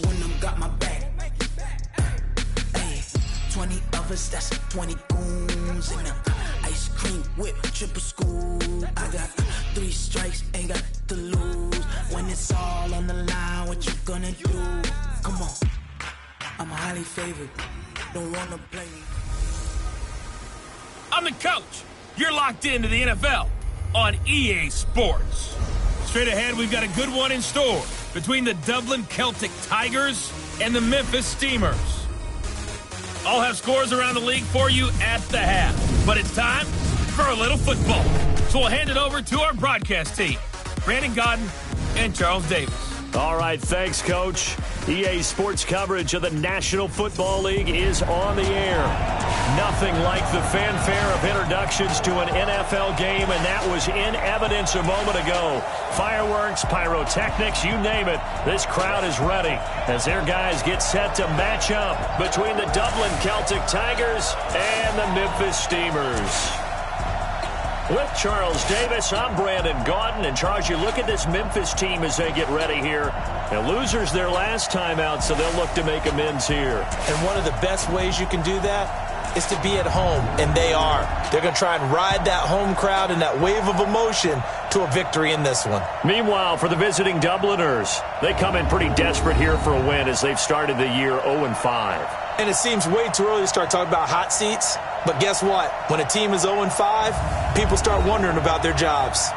one of them got my back. Hey, 20 of us, that's 20 goons in the ice cream whip, triple scoop. I got 3 strikes, ain't got to lose. When it's all on the line, what you gonna do? Come on, I'm highly favored, don't wanna play me. I'm the coach. You're locked into the NFL on EA Sports. Straight ahead, we've got a good one in store between the Dublin Celtic Tigers and the Memphis Steamers. I'll have scores around the league for you at the half. But it's time for a little football. So we'll hand it over to our broadcast team, Brandon Godden and Charles Davis. All right, thanks, Coach. EA Sports coverage of the National Football League is on the air. Nothing like the fanfare of introductions to an NFL game, and that was in evidence a moment ago. Fireworks, pyrotechnics, you name it. This crowd is ready as their guys get set to match up between the Dublin Celtic Tigers and the Memphis Steamers. With Charles Davis, I'm Brandon Gaudin. And Charles, you look at this Memphis team as they get ready here. Now, losers their last time out, so they'll look to make amends here. And one of the best ways you can do that is to be at home, and they are. They're going to try and ride that home crowd and that wave of emotion to a victory in this one. Meanwhile, for the visiting Dubliners, they come in pretty desperate here for a win as they've started the year 0-5. And it seems way too early to start talking about hot seats. But guess what? When a team is 0-5, people start wondering about their jobs.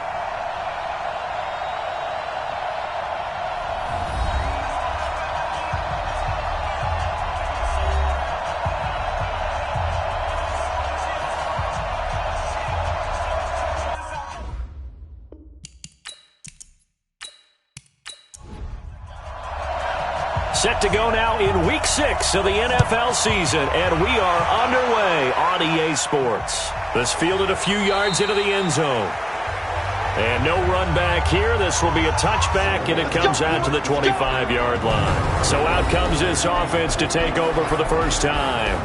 Set to go now in Week 6 of the NFL season, and we are underway on EA Sports. This fielded a few yards into the end zone. And no run back here. This will be a touchback, and it comes out to the 25-yard line. So out comes this offense to take over for the first time.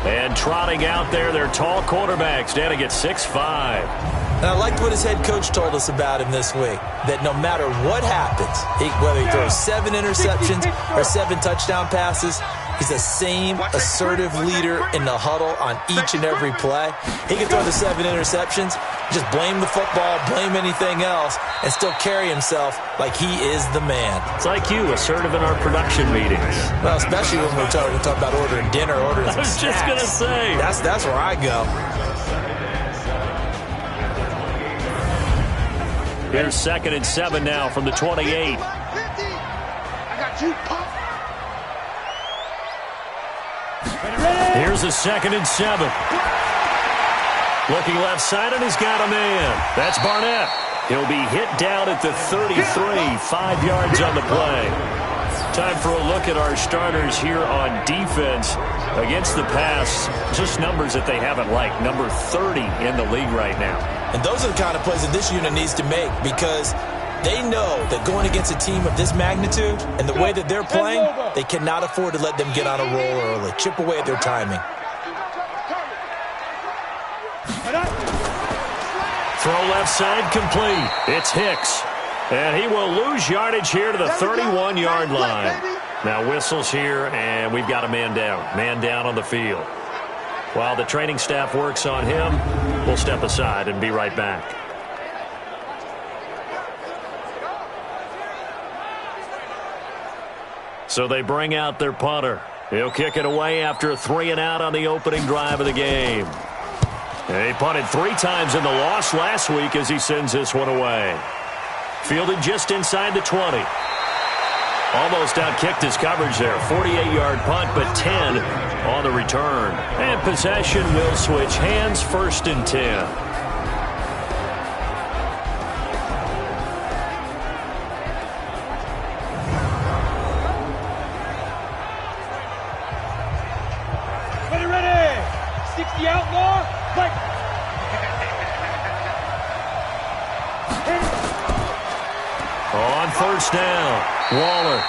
And trotting out there, their tall quarterback standing at 6'5". And I liked what his head coach told us about him this week, that no matter what happens, whether he throws 7 interceptions or 7 touchdown passes, he's the same assertive leader in the huddle on each and every play. He can throw the 7 interceptions, just blame the football, blame anything else, and still carry himself like he is the man. It's like you, assertive in our production meetings. Well, especially when we're talking about ordering dinner, ordering some snacks. I was just going to say. That's where I go. Here's 2nd and 7 now from the 28. I got you, Pop. Here's a 2nd and 7. Looking left side, and he's got a man. That's Barnett. He'll be hit down at the 33, 5 yards on the play. Time for a look at our starters here on defense. Against the pass, just numbers that they haven't liked. Number 30 in the league right now. And those are the kind of plays that this unit needs to make, because they know that going against a team of this magnitude and the way that they're playing, they cannot afford to let them get on a roll early. Chip away at their timing. Throw left side complete. It's Hicks. And he will lose yardage here to the 31-yard line. Now whistles here, and we've got a man down. Man down on the field. While the training staff works on him, we'll step aside and be right back. So they bring out their punter. He'll kick it away after a 3-and-out on the opening drive of the game. And he punted 3 times in the loss last week as he sends this one away. Fielded just inside the 20. Almost outkicked his coverage there. 48-yard punt, but 10 on the return. And possession will switch hands, 1st and 10. Ready. 60 outlaw. Fight. On 1st down, Waller.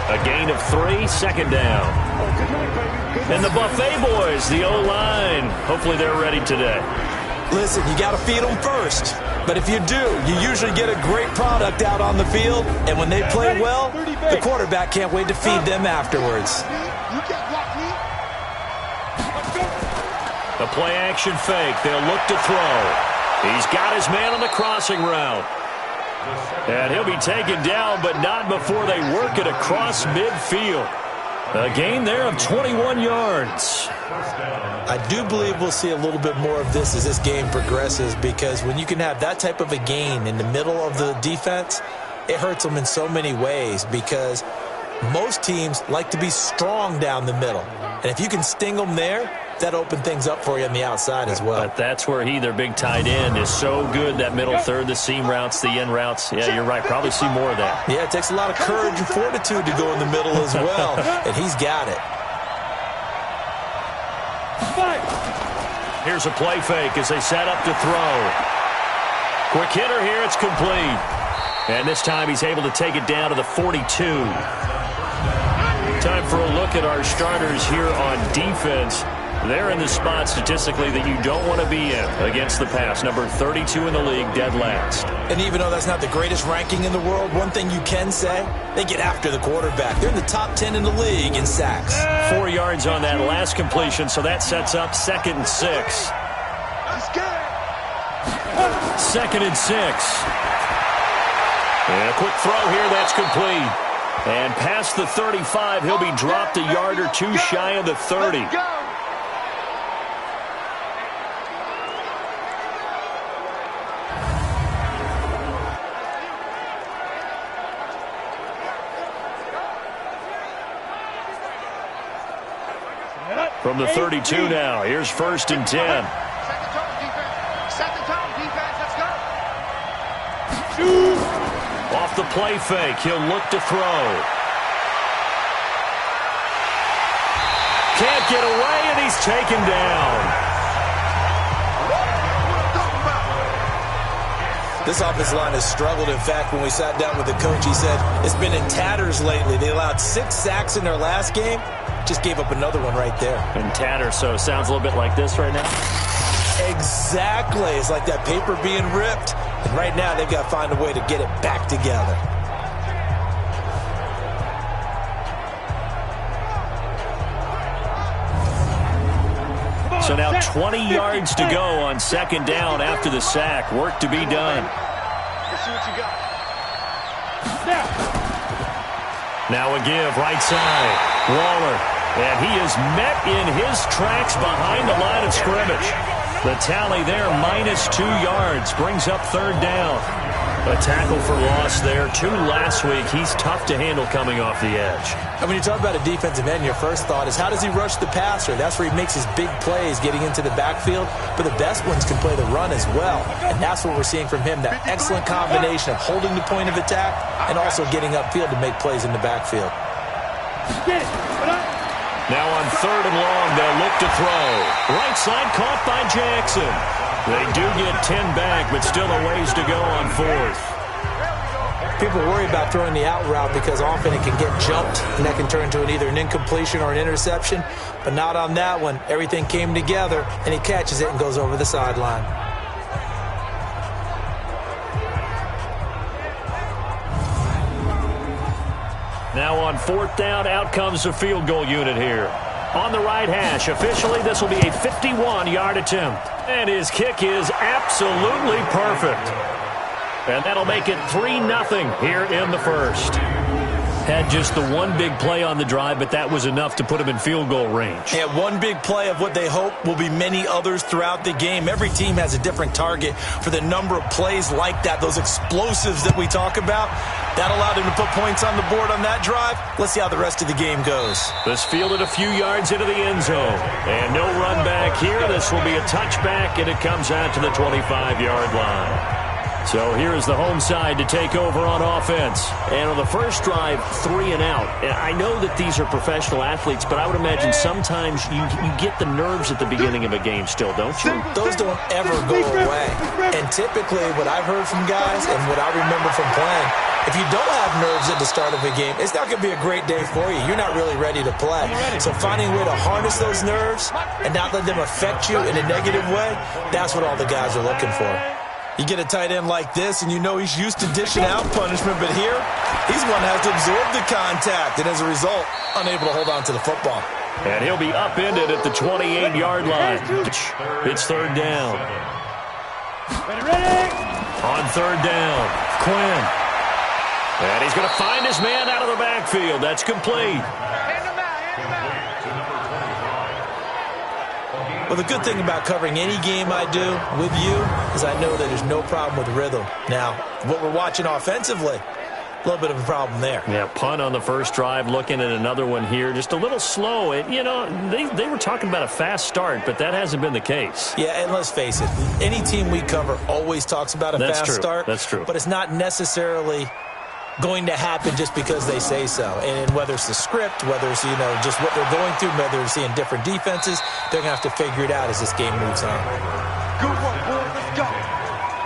A gain of 3, 2nd down. And the Buffet boys, the O-line, hopefully they're ready today. Listen, you got to feed them first. But if you do, you usually get a great product out on the field, and when they play well, the quarterback can't wait to feed them afterwards. The play-action fake. They'll look to throw. He's got his man on the crossing route. And he'll be taken down, but not before they work it across midfield. A gain there of 21 yards. I do believe we'll see a little bit more of this as this game progresses, because when you can have that type of a gain in the middle of the defense, it hurts them in so many ways, because most teams like to be strong down the middle. And if you can sting them there, that opened things up for you on the outside as well. But that's where their big tight end, is so good, that middle third, the seam routes, the in routes. Yeah, you're right. Probably see more of that. Yeah, it takes a lot of courage and fortitude to go in the middle as well, and he's got it. Here's a play fake as they set up to throw. Quick hitter here. It's complete. And this time he's able to take it down to the 42. Time for a look at our starters here on defense. They're in the spot statistically that you don't want to be in against the pass. Number 32 in the league, dead last. And even though that's not the greatest ranking in the world, one thing you can say, they get after the quarterback. They're in the top 10 in the league in sacks. 4 yards on that last completion, so that sets up 2nd and 6. 2nd and 6. And a quick throw here, that's complete. And past the 35, he'll be dropped a yard or two shy of the 30. From the 32 now, here's 1st and 10. Set the tone, defense. Let's go. Off the play fake, he'll look to throw. Can't get away, and he's taken down. This offensive line has struggled. In fact, when we sat down with the coach, he said it's been in tatters lately. They allowed 6 sacks in their last game. Just gave up another one right there. In tatters, so it sounds a little bit like this right now. Exactly. It's like that paper being ripped. And right now, they've got to find a way to get it back together. So now 20 yards to go on 2nd down after the sack. Work to be done. Let's see what you got. Now a give, right side. Waller. And he is met in his tracks behind the line of scrimmage. The tally there, -2 yards, brings up 3rd down. A tackle for loss there. 2 last week. He's tough to handle coming off the edge. And when you talk about a defensive end, your first thought is, how does he rush the passer? That's where he makes his big plays getting into the backfield. But the best ones can play the run as well. And that's what we're seeing from him, that excellent combination of holding the point of attack and also getting upfield to make plays in the backfield. Now on 3rd and long, they'll look to throw. Right side caught by Jackson. They do get 10 back, but still a ways to go on 4th. People worry about throwing the out route because often it can get jumped, and that can turn into either an incompletion or an interception. But not on that one. Everything came together, and he catches it and goes over the sideline. Now on 4th down, out comes the field goal unit here. On the right hash, officially this will be a 51-yard attempt. And his kick is absolutely perfect. And that'll make it 3-0 here in the first. Had just the one big play on the drive, but that was enough to put him in field goal range. Yeah, one big play of what they hope will be many others throughout the game. Every team has a different target for the number of plays like that, those explosives that we talk about. That allowed him to put points on the board on that drive. Let's see how the rest of the game goes. This fielded a few yards into the end zone. And no run back here. This will be a touchback, and it comes out to the 25-yard line. So here is the home side to take over on offense. And on the first drive, 3 and out. And I know that these are professional athletes, but I would imagine sometimes you get the nerves at the beginning of a game still, don't you? Those don't ever go away. And typically what I've heard from guys and what I remember from playing, if you don't have nerves at the start of a game, it's not going to be a great day for you. You're not really ready to play. So finding a way to harness those nerves and not let them affect you in a negative way, that's what all the guys are looking for. You get a tight end like this, and you know he's used to dishing out punishment, but here, he's one that has to absorb the contact, and as a result, unable to hold on to the football. And he'll be upended at the 28-yard line. It's third down. On third down, Quinn. And he's going to find his man out of the backfield. That's complete. Well, the good thing about covering any game I do with you is I know that there's no problem with rhythm. Now, what we're watching offensively, a little bit of a problem there. Yeah, punt on the first drive, looking at another one here. Just a little slow. You know, they were talking about a fast start, but that hasn't been the case. Yeah, and let's face it, any team we cover always talks about a fast start. That's true. But it's not necessarily going to happen just because they say so. And whether it's the script, whether it's, just what they're going through, whether they're seeing different defenses, they're going to have to figure it out as this game moves on. Good work, boys. Let's go.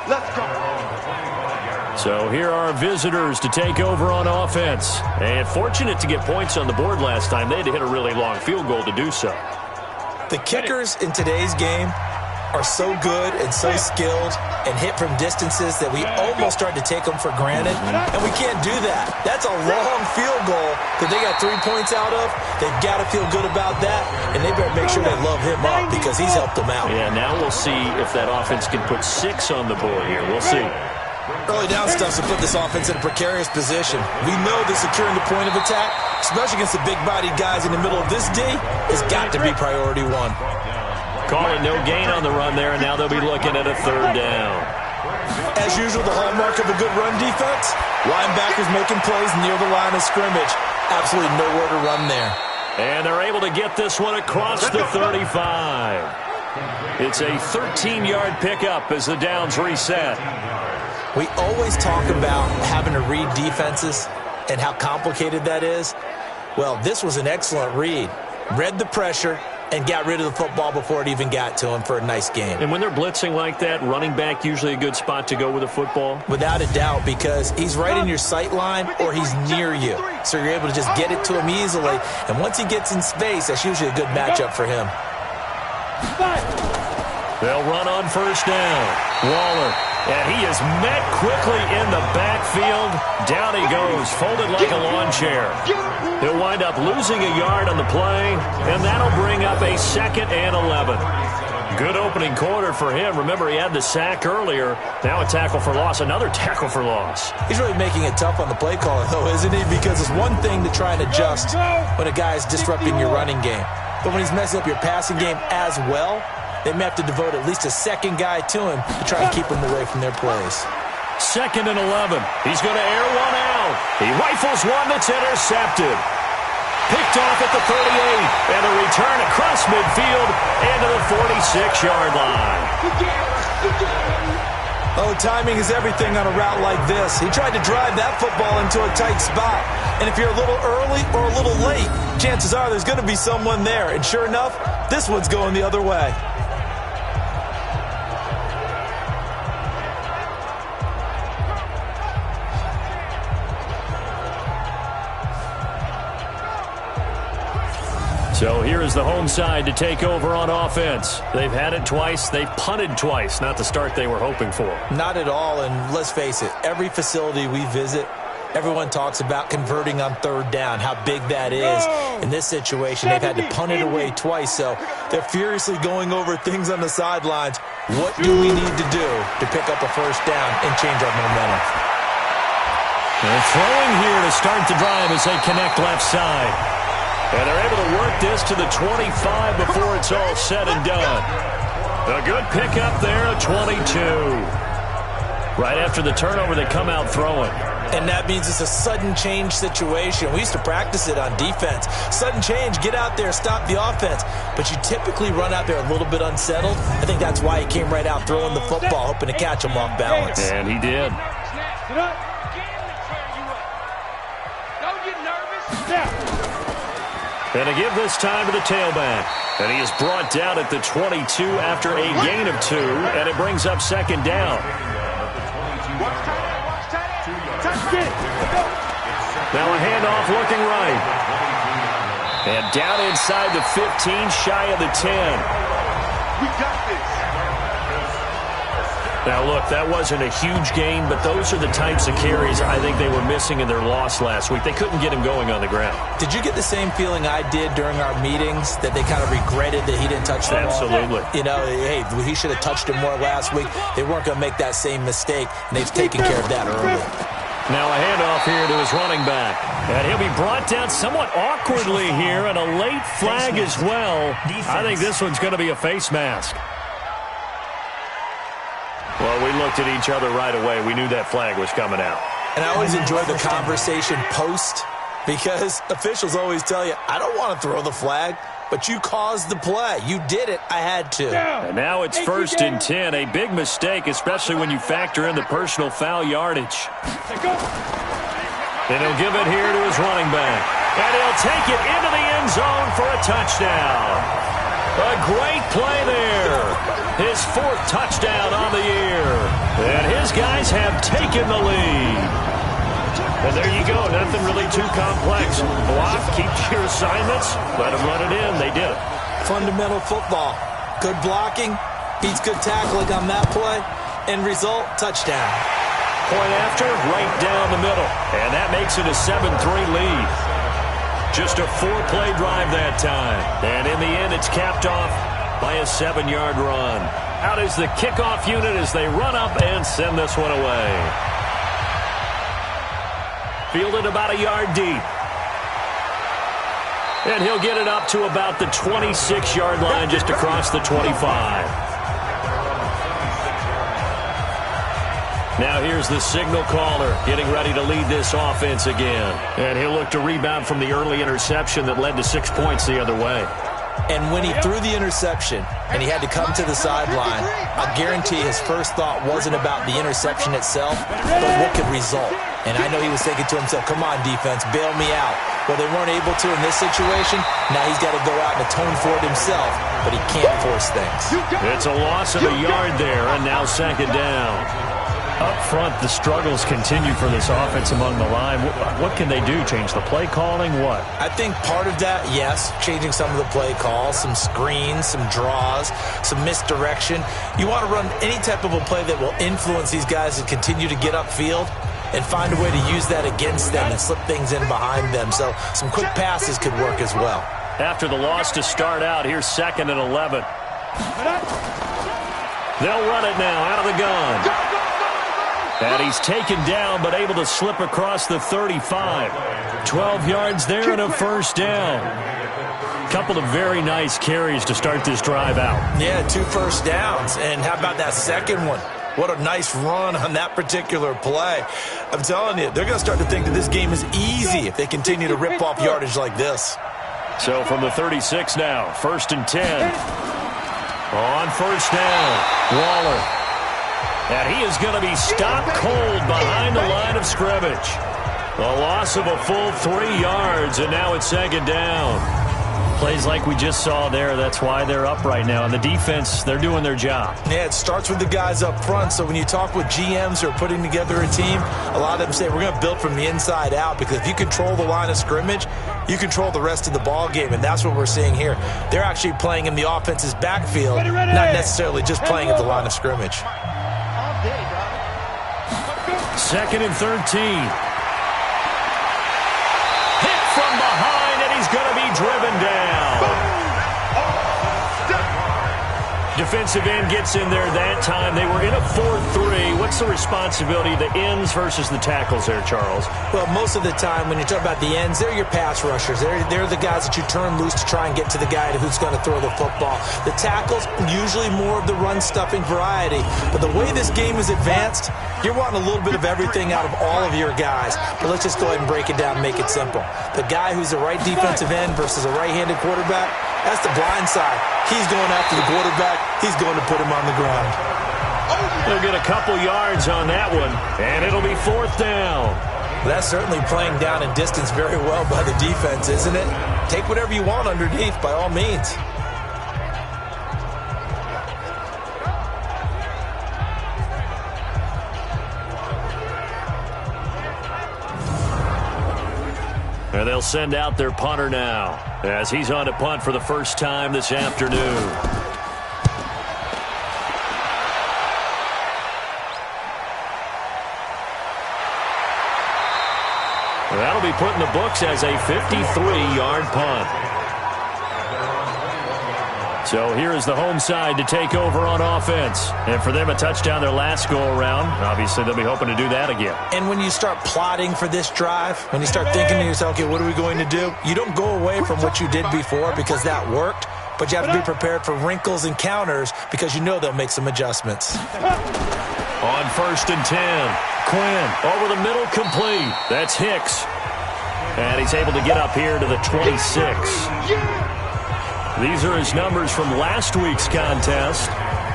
Let's go. So here are visitors to take over on offense. And fortunate to get points on the board last time. They had to hit a really long field goal to do so. The kickers in today's game are so good and so skilled and hit from distances that we almost start to take them for granted, and we can't do that. That's a long field goal that they got 3 points out of. They've got to feel good about that, and they better make sure they love him up because he's helped them out. Yeah, now we'll see if that offense can put 6 on the board here. We'll see. Early down stuff to put this offense in a precarious position. We know that securing the point of attack, especially against the big-bodied guys in the middle of this D, has got to be priority one. Calling no gain on the run there, and now they'll be looking at a third down. As usual, the hallmark of a good run defense, linebackers making plays near the line of scrimmage. Absolutely nowhere to run there. And they're able to get this one across the 35. It's a 13-yard pickup as the downs reset. We always talk about having to read defenses and how complicated that is. Well, this was an excellent read. Read the pressure and got rid of the football before it even got to him for a nice game. And when they're blitzing like that, running back usually a good spot to go with a football? Without a doubt, because he's right in your sight line or he's near you. So you're able to just get it to him easily. And once he gets in space, that's usually a good matchup for him. They'll run on first down. Waller. And he is met quickly in the backfield. Down he goes, folded like a lawn chair. He'll wind up losing a yard on the play, and that'll bring up a 2nd and 11. Good opening quarter for him. Remember, he had the sack earlier. Now a tackle for loss, another tackle for loss. He's really making it tough on the play caller, though, isn't he? Because it's one thing to try and adjust when a guy's disrupting your running game. But when he's messing up your passing game as well, they may have to devote at least a second guy to him to try and keep him away from their plays. 2nd and 11. He's going to air one out. He rifles one that's intercepted. Picked off at the 38. And a return across midfield and to the 46-yard line. Oh, timing is everything on a route like this. He tried to drive that football into a tight spot. And if you're a little early or a little late, chances are there's going to be someone there. And sure enough, this one's going the other way. So here is the home side to take over on offense. They've had it twice. They've punted twice. Not the start they were hoping for. Not at all, and let's face it, every facility we visit, everyone talks about converting on third down, how big that is. In this situation, they've had to punt it away twice, so they're furiously going over things on the sidelines. What do we need to do to pick up a first down and change our momentum? They're throwing here to start the drive as they connect left side. And they're able to work this to the 25 before it's all said and done. A good pickup there at 22. Right after the turnover, they come out throwing. And that means it's a sudden change situation. We used to practice it on defense. Sudden change, get out there, stop the offense. But you typically run out there a little bit unsettled. I think that's why he came right out throwing the football, hoping to catch him off balance. And he did. And to give this time to the tailback. And he is brought down at the 22 after a gain of 2, and it brings up 2nd down. Now a handoff looking right. And down inside the 15, shy of the 10. We got this. Now, look, that wasn't a huge gain, but those are the types of carries I think they were missing in their loss last week. They couldn't get him going on the ground. Did you get the same feeling I did during our meetings, that they kind of regretted that he didn't touch the ball? Absolutely. You know, hey, he should have touched him more last week. They weren't going to make that same mistake, and they've taken care of that early. Now a handoff here to his running back. And he'll be brought down somewhat awkwardly here, and a late flag as well. I think this one's going to be a face mask. Well, we looked at each other right away. We knew that flag was coming out. And I always enjoy the conversation post, because officials always tell you, I don't want to throw the flag, but you caused the play. You did it. I had to. And now it's 1st and 10. A big mistake, especially when you factor in the personal foul yardage. And he'll give it here to his running back. And he'll take it into the end zone for a touchdown. A great play there. His 4th touchdown on the year. And his guys have taken the lead. And there you go. Nothing really too complex. Block, keep your assignments, let them run it in. They did it. Fundamental football. Good blocking, beats good tackling on that play. End result, touchdown. Point after, right down the middle. And that makes it a 7-3 lead. Just a 4-play drive that time. And in the end, it's capped off by a 7-yard run. Out is the kickoff unit as they run up and send this one away. Fielded about a yard deep. And he'll get it up to about the 26-yard line, just across the 25. Now here's the signal caller getting ready to lead this offense again. And he'll look to rebound from the early interception that led to 6 points the other way. And when he threw the interception and he had to come to the sideline, I guarantee his first thought wasn't about the interception itself, but what could result. And I know he was thinking to himself, come on, defense, bail me out. Well, they weren't able to in this situation. Now he's got to go out and atone for it himself, but he can't force things. It's a loss of a yard there, and now 2nd down. Up front, the struggles continue for this offense among the line. What can they do? Change the play calling? What? I think part of that, yes, changing some of the play calls, some screens, some draws, some misdirection. You want to run any type of a play that will influence these guys to continue to get upfield and find a way to use that against them and slip things in behind them. So some quick passes could work as well. After the loss to start out, here's 2nd and 11. They'll run it now out of the gun. And he's taken down, but able to slip across the 35. 12 yards there and a 1st down. Couple of very nice carries to start this drive out. Yeah, 2 first downs. And how about that second one? What a nice run on that particular play. I'm telling you, they're going to start to think that this game is easy if they continue to rip off yardage like this. So from the 36 now, 1st and 10. On 1st down, Waller. And he is going to be stopped cold behind the line of scrimmage. A loss of a full 3 yards, and now it's 2nd down. Plays like we just saw there. That's why they're up right now. And the defense, they're doing their job. Yeah, it starts with the guys up front. So when you talk with GMs who are putting together a team, a lot of them say we're going to build from the inside out, because if you control the line of scrimmage, you control the rest of the ball game, and that's what we're seeing here. They're actually playing in the offense's backfield, not necessarily just playing at the line of scrimmage. 2nd and 13. Hit from behind, and he's going to be driven down. Defensive end gets in there that time. They were in a 4-3. What's the responsibility of the ends versus the tackles there, Charles? Well, most of the time when you talk about the ends, they're your pass rushers. They're the guys that you turn loose to try and get to the guy who's going to throw the football. The tackles, usually more of the run-stuffing variety. But the way this game is advanced, you're wanting a little bit of everything out of all of your guys. But let's just go ahead and break it down and make it simple. The guy who's the right defensive end versus a right-handed quarterback, that's the blind side. He's going after the quarterback. He's going to put him on the ground. They'll get a couple yards on that one, and it'll be 4th down. That's certainly playing down in distance very well by the defense, isn't it? Take whatever you want underneath, by all means. And they'll send out their punter now, as he's on to punt for the first time this afternoon. That'll be put in the books as a 53-yard punt. So here is the home side to take over on offense. And for them, a touchdown their last go-around. Obviously, they'll be hoping to do that again. And when you start plotting for this drive, when you start thinking to yourself, okay, what are we going to do? You don't go away from what you did before because that worked, but you have to be prepared for wrinkles and counters because you know they'll make some adjustments. On 1st and 10, Quinn over the middle, complete. That's Hicks. And he's able to get up here to the 26. These are his numbers from last week's contest.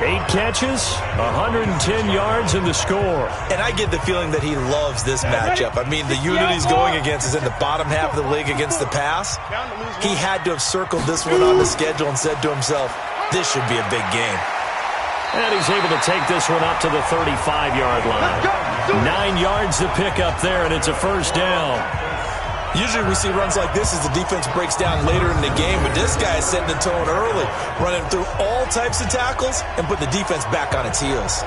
8 catches, 110 yards, and the score. And I get the feeling that he loves this matchup. I mean, the unit he's going against is in the bottom half of the league against the pass. He had to have circled this one on the schedule and said to himself, this should be a big game. And he's able to take this one up to the 35-yard line. 9 yards to pick up there, and it's a first down. Usually we see runs like this as the defense breaks down later in the game, but this guy is setting the tone early, running through all types of tackles and put the defense back on its heels.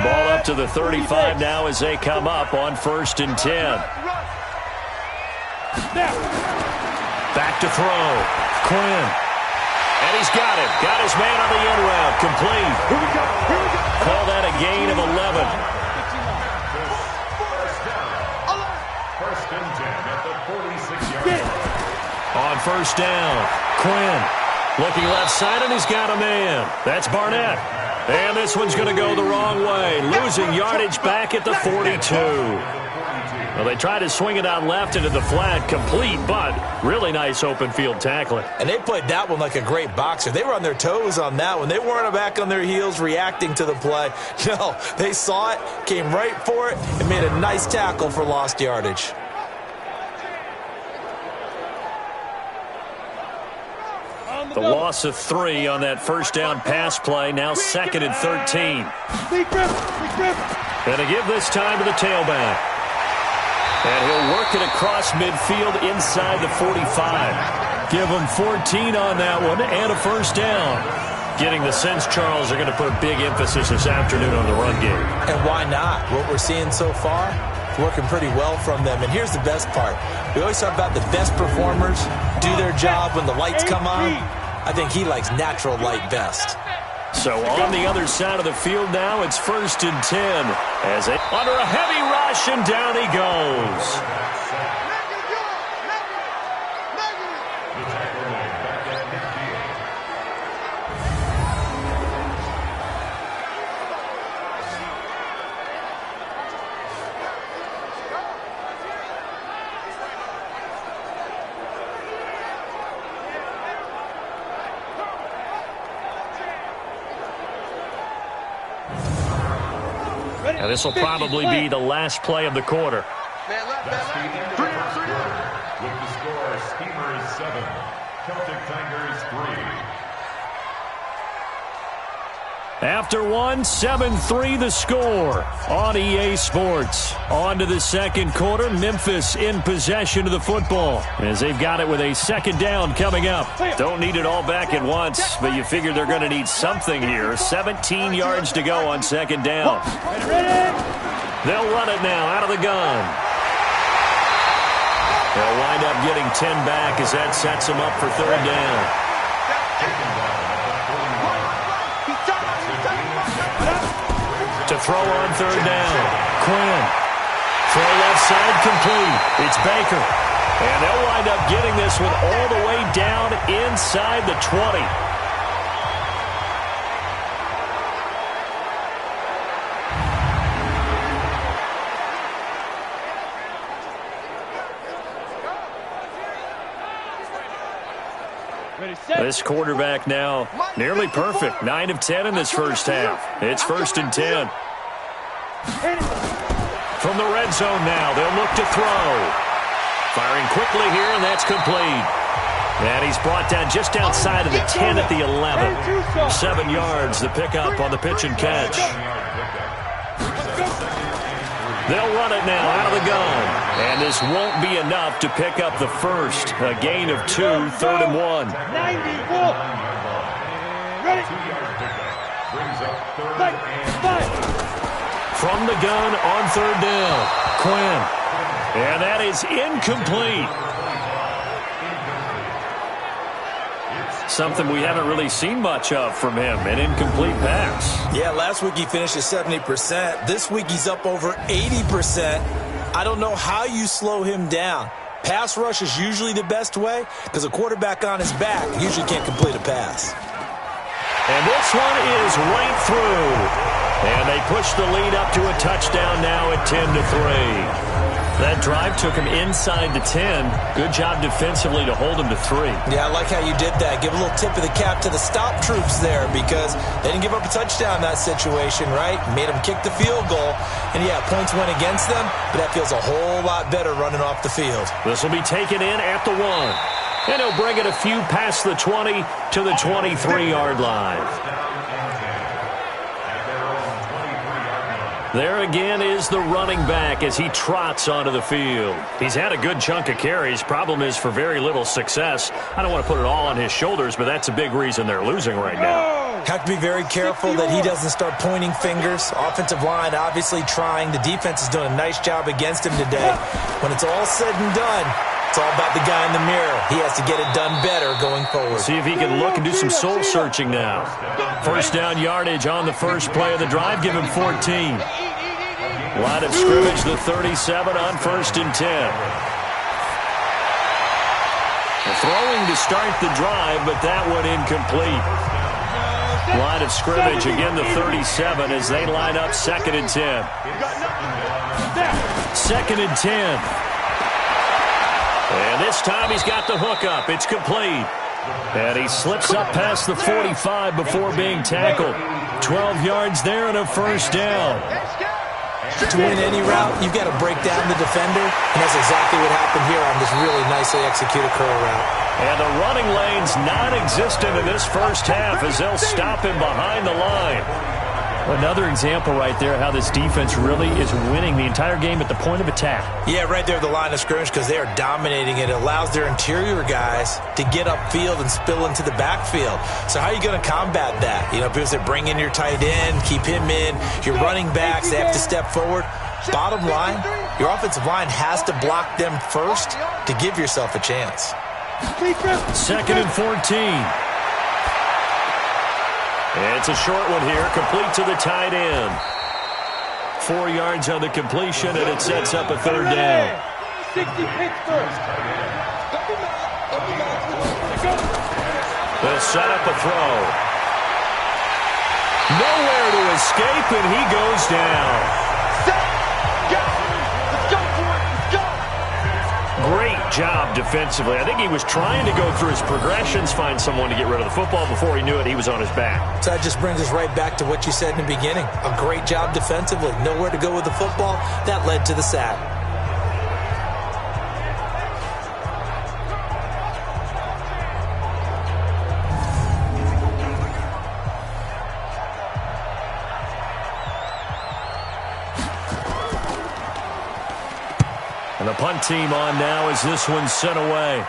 Ball up to the 35 now as they come up on 1st and 10. Back to throw. Quinn. And he's got him. Got his man on the end route. Complete. Here we go. Call that a gain of 11. First and 10 at the 46-yard line. On 1st down, Quinn looking left side, and he's got a man. That's Barnett. And this one's going to go the wrong way. Losing yardage back at the 42. Well, they tried to swing it out left into the flat, complete, but really nice open field tackling. And they played that one like a great boxer. They were on their toes on that one. They weren't back on their heels reacting to the play. No, they saw it, came right for it, and made a nice tackle for lost yardage. The loss of 3 on that first down pass play, now 2nd and 13. And to give this time to the tailback. And he'll work it across midfield inside the 45. Give him 14 on that one and a first down. Getting the sense, Charles, are going to put a big emphasis this afternoon on the run game. And why not? What we're seeing so far, working pretty well from them. And here's the best part. We always talk about the best performers do their job when the lights come on. I think he likes natural light best. So on the other side of the field now, it's 1st and 10. As they under a heavy rush, and down he goes. And this will probably be the last play of the quarter. That's the end of the first quarter. With the score, Steamers 7, Celtic Tigers 3. After 1, 7-3 the score on EA Sports. On to the second quarter. Memphis in possession of the football as they've got it with a second down coming up. Don't need it all back at once, but you figure they're going to need something here. 17 yards to go on second down. They'll run it now out of the gun. They'll wind up getting 10 back as that sets them up for third down. To throw on third down. Quinn. Throw left side complete. It's Baker. And they'll wind up getting this one all the way down inside the 20. This quarterback now nearly perfect. 9 of 10 in this first half. It's 1st and 10. From the red zone now, they'll look to throw. Firing quickly here, and that's complete. And he's brought down just outside of the 10 at the 11. 7 yards the pickup on the pitch and catch. They'll run it now out of the gun. And this won't be enough to pick up the first. A gain of 2, 3rd and 1. Brings up third and from the gun on third down, Quinn. And that is incomplete. Something we haven't really seen much of from him, an incomplete pass. Yeah, last week he finished at 70%. This week he's up over 80%. I don't know how you slow him down. Pass rush is usually the best way because a quarterback on his back usually can't complete a pass. And this one is right through. And they push the lead up to a touchdown now at 10-3. That drive took him inside the 10. Good job defensively to hold him to 3. Yeah, I like how you did that. Give a little tip of the cap to the stop troops there because they didn't give up a touchdown in that situation, right? Made them kick the field goal. And, yeah, points went against them, but that feels a whole lot better running off the field. This will be taken in at the 1. And he'll bring it a few past the 20 to the 23-yard line. There again is the running back as he trots onto the field. He's had a good chunk of carries. Problem is for very little success. I don't want to put it all on his shoulders, but that's a big reason they're losing right now. Have to be very careful that he doesn't start pointing fingers. Offensive line obviously trying. The defense is doing a nice job against him today. When it's all said and done, it's all about the guy in the mirror. He has to get it done better going forward. See if he can look and do some soul searching now. First down yardage on the first play of the drive. Give him 14. Line of scrimmage, the 37 on 1st and 10. Throwing to start the drive, but that one incomplete. Line of scrimmage, again the 37 as they line up 2nd and 10. 2nd and 10. And this time he's got the hook up. It's complete. And he slips up past the 45 before being tackled. 12 yards there and a first down. To win any route, you've got to break down the defender, and that's exactly what happened here on this really nicely executed curl route. And the running lane's non-existent in this first half as they'll stop him behind the line. Another example right there how this defense really is winning the entire game at the point of attack. Yeah, right there at the line of scrimmage because they are dominating it. It allows their interior guys to get upfield and spill into the backfield. So how are you going to combat that? You know, people say bring in your tight end, keep him in. Your running backs, they have to step forward. Bottom line, your offensive line has to block them first to give yourself a chance. 2nd and 14. It's a short one here, complete to the tight end. 4 yards on the completion, and it sets up a third down. They'll set up a throw. Nowhere to escape, and he goes down. Great job defensively. I think he was trying to go through his progressions, find someone to get rid of the football. Before he knew it, he was on his back. So that just brings us right back to what you said in the beginning. A great job defensively. Nowhere to go with the football. That led to the sack. And the punt team on now as this one's sent away.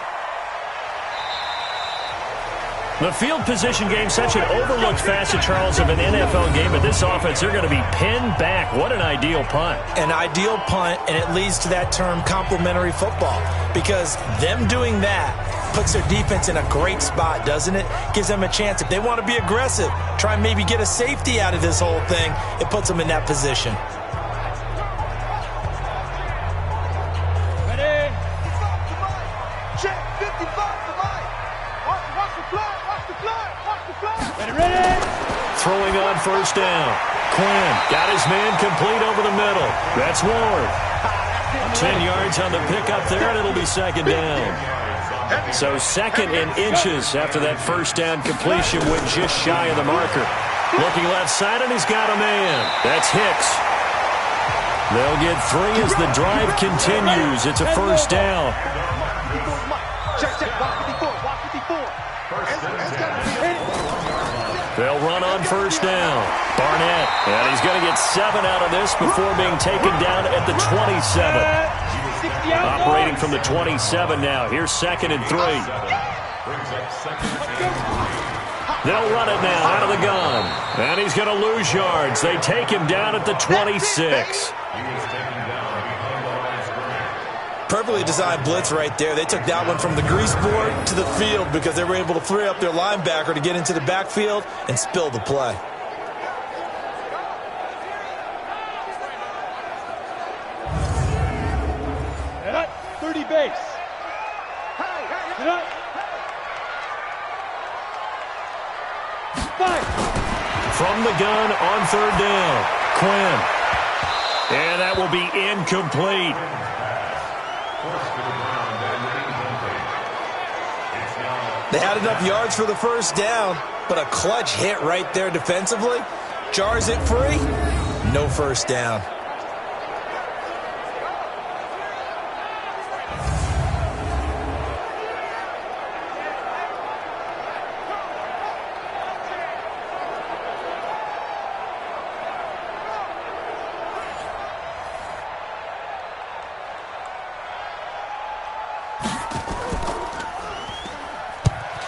The field position game, such an overlooked facet, Charles, of an NFL game. But this offense, they're going to be pinned back. What an ideal punt. An ideal punt, and it leads to that term complementary football. Because them doing that puts their defense in a great spot, doesn't it? Gives them a chance. If they want to be aggressive, try and maybe get a safety out of this whole thing, it puts them in that position. Throwing on first down. Quinn got his man complete over the middle. That's Ward. 10 yards on the pickup there, and it'll be 2nd down. So 2nd and inches after that first down completion went just shy of the marker. Looking left side, and he's got a man. That's Hicks. They'll get 3 as the drive continues. It's a first down. They'll run on first down. Barnett, and he's going to get 7 out of this before being taken down at the 27. Operating from the 27 now. Here's 2nd and 3. They'll run it now out of the gun. And he's going to lose yards. They take him down at the 26. Perfectly designed blitz right there. They took that one from the grease board to the field because they were able to free up their linebacker to get into the backfield and spill the play. Get up, 30 base. Get up. 5. From the gun on 3rd down. Quinn. And that will be incomplete. They had enough yards for the first down, but a clutch hit right there defensively. Jars it free. No first down.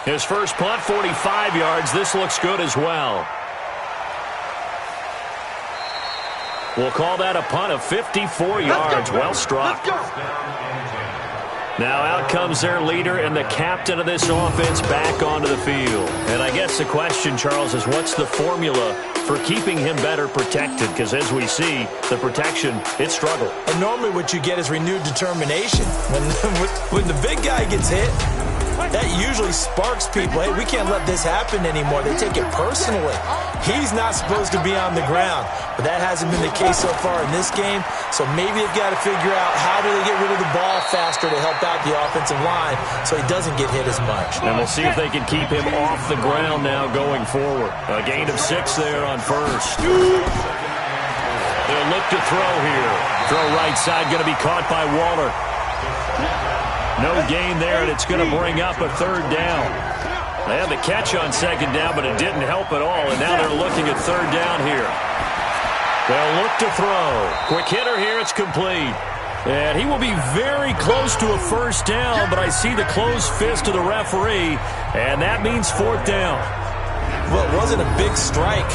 His first punt, 45 yards. This looks good as well. We'll call that a punt of 54 yards. Well struck. Now out comes their leader and the captain of this offense back onto the field. And I guess the question, Charles, is what's the formula for keeping him better protected? Because as we see, the protection, it struggled. And normally what you get is renewed determination. When the big guy gets hit, that usually sparks people. Hey, we can't let this happen anymore. They take it personally. He's not supposed to be on the ground, but that hasn't been the case so far in this game. So maybe they've got to figure out how do they get rid of the ball faster to help out the offensive line so he doesn't get hit as much. And we'll see if they can keep him off the ground now going forward. A gain of 6 there on first. They'll look to throw here. Throw right side, going to be caught by Waller. No gain there, and it's going to bring up a 3rd down. They had the catch on 2nd down, but it didn't help at all, and now they're looking at 3rd down here. They'll look to throw. Quick hitter here, it's complete. And he will be very close to a first down, but I see the closed fist of the referee, and that means 4th down. Well, it wasn't a big strike,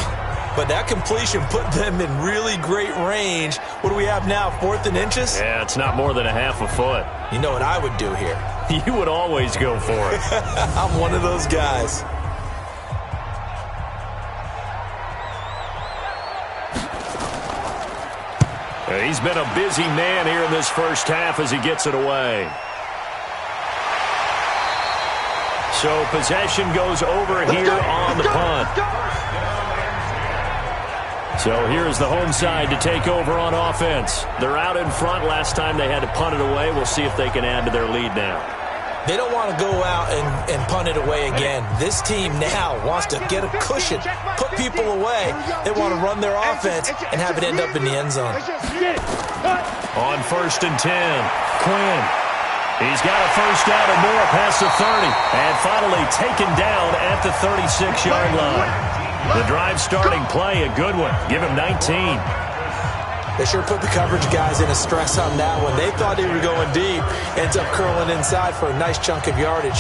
but that completion put them in really great range. What do we have now, 4th and inches? Yeah, it's not more than a half a foot. You know what I would do here? You would always go for it. I'm one of those guys. He's been a busy man here in this first half as he gets it away. So possession goes over here on the punt. So here's the home side to take over on offense. They're out in front. Last time they had to punt it away. We'll see if they can add to their lead now. They don't want to go out and punt it away again. This team now wants to get a cushion, put people away. They want to run their offense and have it end up in the end zone. On 1st and 10, Quinn. He's got a first down and more past the 30. And finally taken down at the 36-yard line. The drive starting play, a good one. Give him 19. They sure put the coverage guys in a stress on that one. They thought they were going deep. Ends up curling inside for a nice chunk of yardage.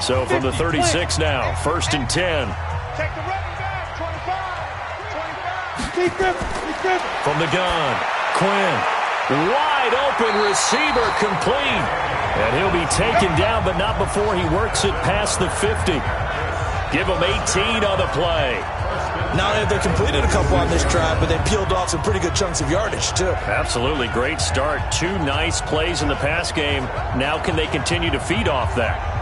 So from the 36 now, 1st and 10. Take the running back, 25. From the gun, Quinn. Wide open receiver complete. And he'll be taken down, but not before he works it past the 50. Give him 18 on the play. Not only have they completed a couple on this drive, but they peeled off some pretty good chunks of yardage, too. Absolutely great start. 2 nice plays in the pass game. Now can they continue to feed off that?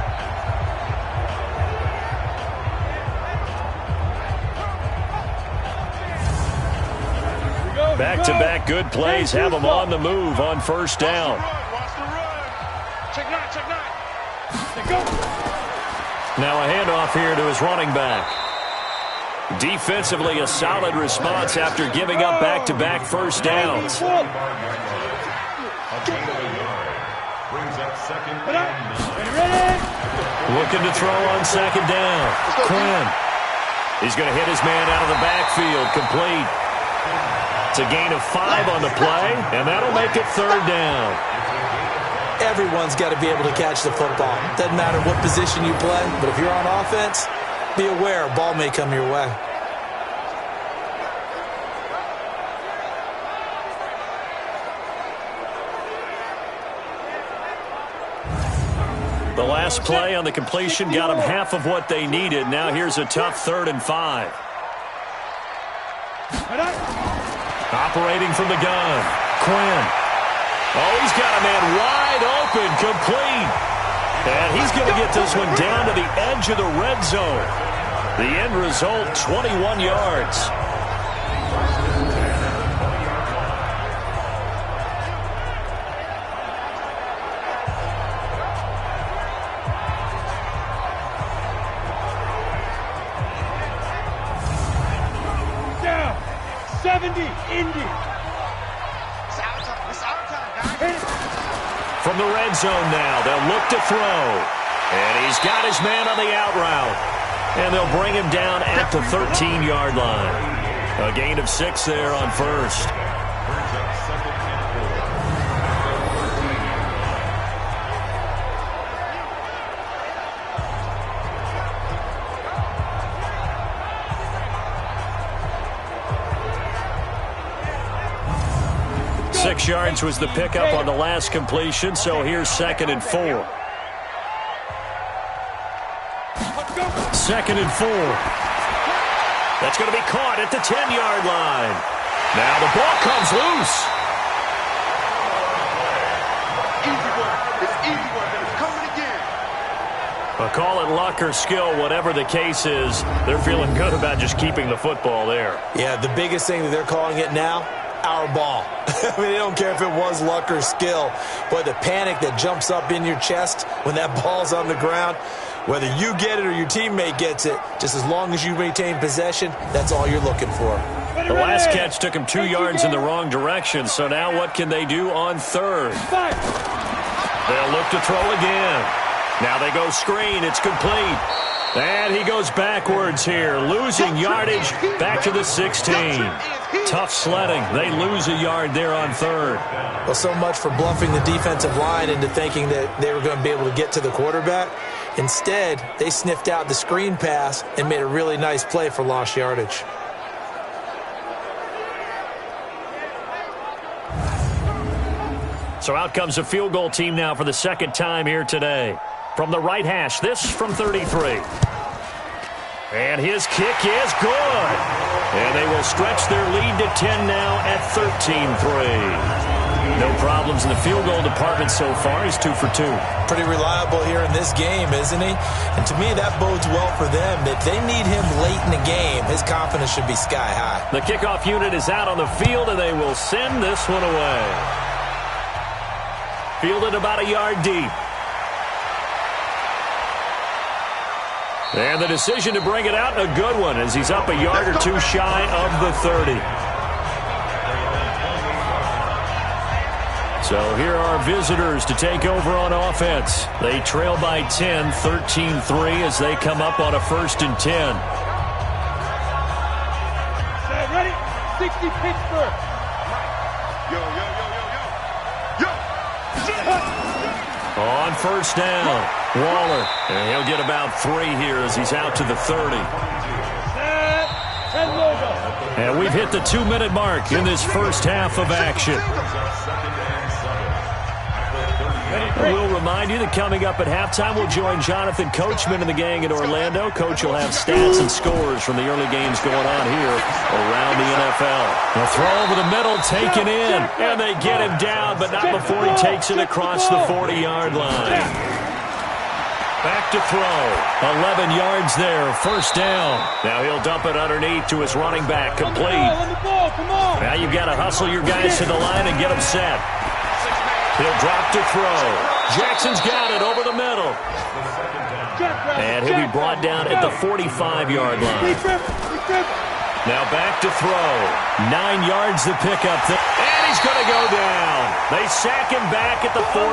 Back-to-back good plays have them on the move on first down. Now a handoff here to his running back. Defensively, a solid response after giving up back-to-back first downs. Looking to throw on 2nd down. Quinn. He's going to hit his man out of the backfield. Complete. It's a gain of 5 on the play, and that'll make it third down. Everyone's got to be able to catch the football. Doesn't matter what position you play, but if you're on offense, be aware a ball may come your way. The last play on the completion got them half of what they needed. Now here's a tough 3rd and 5. Operating from the gun, Quinn. Oh, he's got a man wide open, complete. And he's going to get this one down to the edge of the red zone. The end result, 21 yards. Down. 70, Indy. From the red zone now, they'll look to throw. And he's got his man on the out route. And they'll bring him down at the 13-yard line. A gain of 6 there on first. Six yards was the pickup on the last completion, so here's 2nd and 4. 2nd and 4. That's going to be caught at the 10-yard line. Now the ball comes loose. Easy one. It's easy one, and it's coming again. Well, call it luck or skill, whatever the case is, they're feeling good about just keeping the football there. Yeah, the biggest thing that they're calling it now, our ball. I mean, they don't care if it was luck or skill. But the panic that jumps up in your chest when that ball's on the ground, whether you get it or your teammate gets it, just as long as you maintain possession, that's all you're looking for. The last catch took him 2 yards in the wrong direction, so now what can they do on 3rd? They'll look to throw again. Now they go screen. It's complete. And he goes backwards here, losing yardage back to the 16. Tough sledding. They lose a yard there on 3rd. Well, so much for bluffing the defensive line into thinking that they were going to be able to get to the quarterback. Instead, they sniffed out the screen pass and made a really nice play for lost yardage. So out comes a field goal team now for the 2nd time here today. From the right hash, this from 33. And his kick is good. And they will stretch their lead to 10 now at 13-3. No problems in the field goal department so far. He's 2 for 2. Pretty reliable here in this game, isn't he? And to me, that bodes well for them. If they need him late in the game, his confidence should be sky high. The kickoff unit is out on the field, and they will send this one away. Fielded about a yard deep. And the decision to bring it out, a good one, as he's up a yard or 2 shy of the 30. So here are visitors to take over on offense. They trail by 10, 13-3 as they come up on a 1st and 10. Ready? 60 Pittsburgh. Yo, yo, yo, yo, yo. Yo. On 1st down, Waller. And he'll get about 3 here as he's out to the 30. And we've hit the 2-minute mark in this first half of action. We'll remind you that coming up at halftime, we'll join Jonathan Coachman and the gang in Orlando. Coach will have stats and scores from the early games going on here around the NFL. The throw over the middle, taken in, and they get him down, but not before he takes it across the 40-yard line. Back to throw. 11 yards there, 1st down. Now he'll dump it underneath to his running back, complete. Now you've got to hustle your guys to the line and get them set. He'll drop to throw. Jackson's got it over the middle. And he'll be brought down at the 45-yard line. Now back to throw. 9 yards the pickup. And he's going to go down. They sack him back at the 42.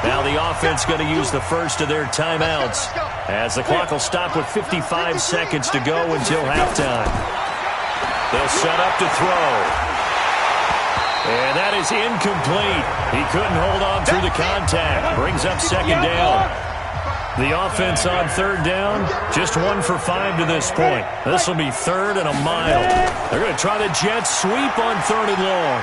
Now the offense going to use the first of their timeouts as the clock will stop with 55 seconds to go until halftime. They'll set up to throw. And that is incomplete. He couldn't hold on through the contact. Brings up second down. The offense on third down, just 1 for 5 to this point. This will be third and a mile. They're going to try the jet sweep on third and long.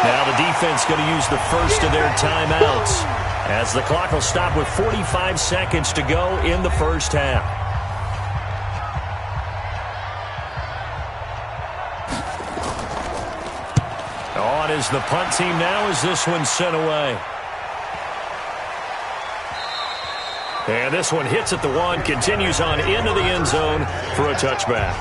Now the defense going to use the first of their timeouts as the clock will stop with 45 seconds to go in the first half. On is the punt team now as this one's sent away. And this one hits at the 1, continues on into the end zone for a touchback.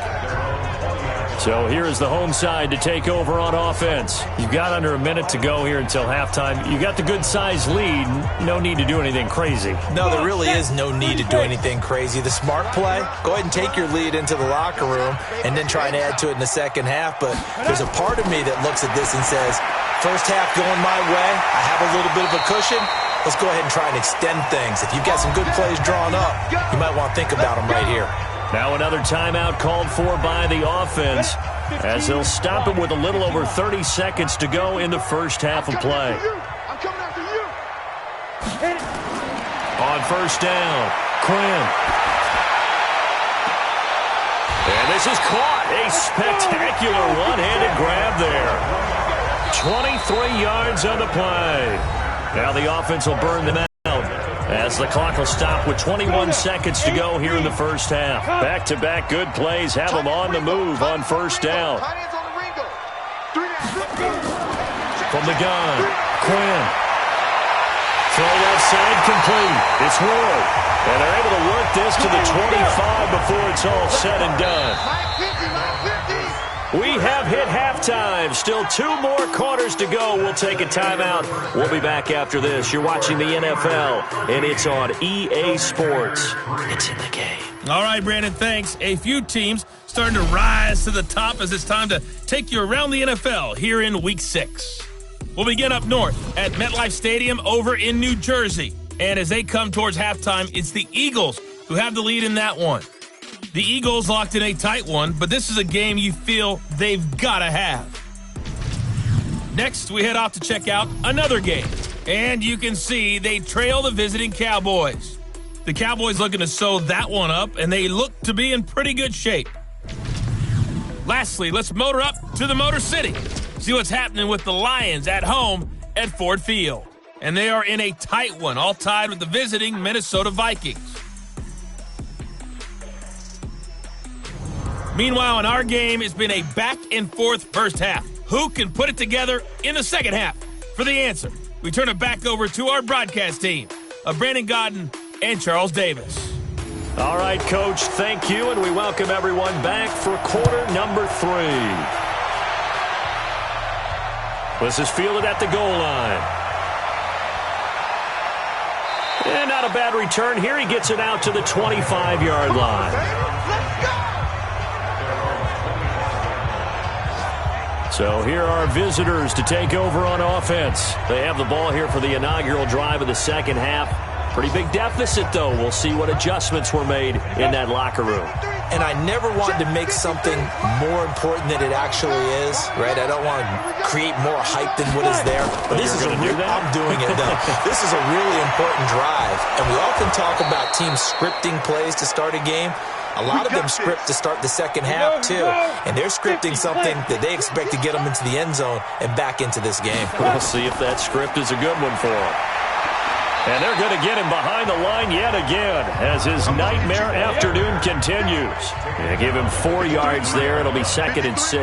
So here is the home side to take over on offense. You've got under a minute to go here until halftime. You got the good-sized lead. No need to do anything crazy. No, there really is no need to do anything crazy. The smart play, go ahead and take your lead into the locker room and then try and add to it in the second half. But there's a part of me that looks at this and says, first half going my way, I have a little bit of a cushion. Let's go ahead and try and extend things. If you've got some good plays drawn up, you might want to think about them right here. Now another timeout called for by the offense as they'll stop it with a little over 30 seconds to go in the first half of play. I'm coming after you. On first down, Quinn. And this is caught. A spectacular one-handed grab there. 23 yards on the play. Now the offense will burn them out as the clock will stop with 21 seconds to go here in the first half. Back-to-back good plays have them on the move on first down. From the gun, Quinn. Throw outside complete. It's Ward. And they're able to work this to the 25 before it's all said and done. We have hit halftime. Still 2 more quarters to go. We'll take a timeout. We'll be back after this. You're watching the NFL, and it's on EA Sports. It's in the game. All right, Brandon, thanks. A few teams starting to rise to the top as it's time to take you around the NFL here in Week 6. We'll begin up north at MetLife Stadium over in New Jersey. And as they come towards halftime, it's the Eagles who have the lead in that one. The Eagles locked in a tight one, but this is a game you feel they've got to have. Next, we head off to check out another game. And you can see they trail the visiting Cowboys. The Cowboys looking to sew that one up, and they look to be in pretty good shape. Lastly, let's motor up to the Motor City. See what's happening with the Lions at home at Ford Field. And they are in a tight one, all tied with the visiting Minnesota Vikings. Meanwhile, in our game, it's been a back-and-forth first half. Who can put it together in the second half? For the answer, we turn it back over to our broadcast team of Brandon Godden and Charles Davis. All right, Coach, thank you, and we welcome everyone back for quarter number 3. This is fielded at the goal line. And not a bad return here. He gets it out to the 25-yard line. Let's go! So here are visitors to take over on offense. They have the ball here for the inaugural drive of the second half. Pretty big deficit, though. We'll see what adjustments were made in that locker room. And I never wanted to make something more important than it actually is, right? I don't want to create more hype than what is there. But this is I'm doing it, though. This is a really important drive. And we often talk about teams scripting plays to start a game. A lot of them script to start the second half, too. And they're scripting something that they expect to get them into the end zone and back into this game. We'll see if that script is a good one for them. And they're going to get him behind the line yet again as his nightmare afternoon continues. They give him 4 yards there. It'll be 2nd and 6.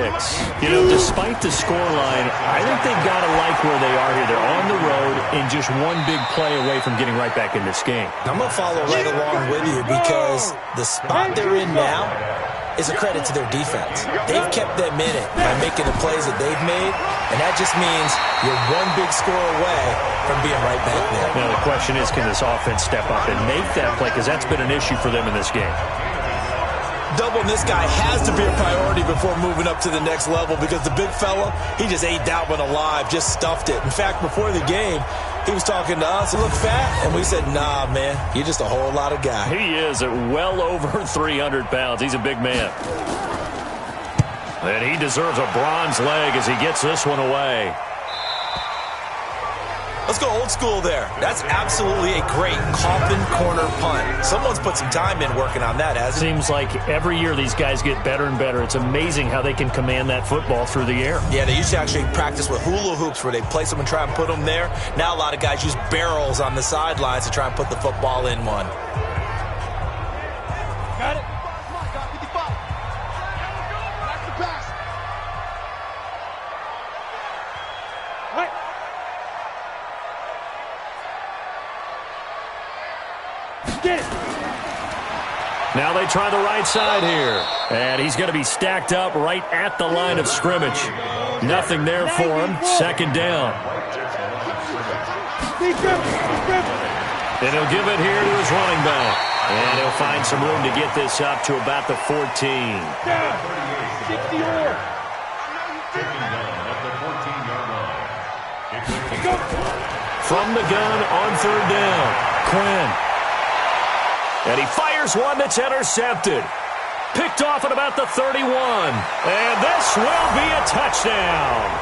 You know, despite the scoreline, I think they've got to like where they are here. They're on the road and just one big play away from getting right back in this game. I'm going to follow right along with you because the spot they're in now is a credit to their defense. They've kept them in it by making the plays that they've made, and that just means you're one big score away from being right back there. Now, the question is, can this offense step up and make that play? Because that's been an issue for them in this game. Doubling this guy has to be a priority before moving up to the next level because the big fella, he just ate that one alive, just stuffed it. In fact, before the game, he was talking to us. He looked fat, and we said, nah, man, you're just a whole lot of guy. He is at well over 300 pounds. He's a big man. And he deserves a bronze leg as he gets this one away. Let's go old school there. That's absolutely a great coffin corner punt. Someone's put some time in working on that, hasn't it? Seems like every year these guys get better and better. It's amazing how they can command that football through the air. Yeah, they used to actually practice with hula hoops where they place them and try and put them there. Now a lot of guys use barrels on the sidelines to try and put the football in one. Got it. Now they try the right side here. And he's going to be stacked up right at the line of scrimmage. Nothing there for him. Second down. And he'll give it here to his running back. And he'll find some room to get this up to about the 14. From the gun on third down, Quinn. And he fires one that's intercepted. Picked off at about the 31. And this will be a touchdown.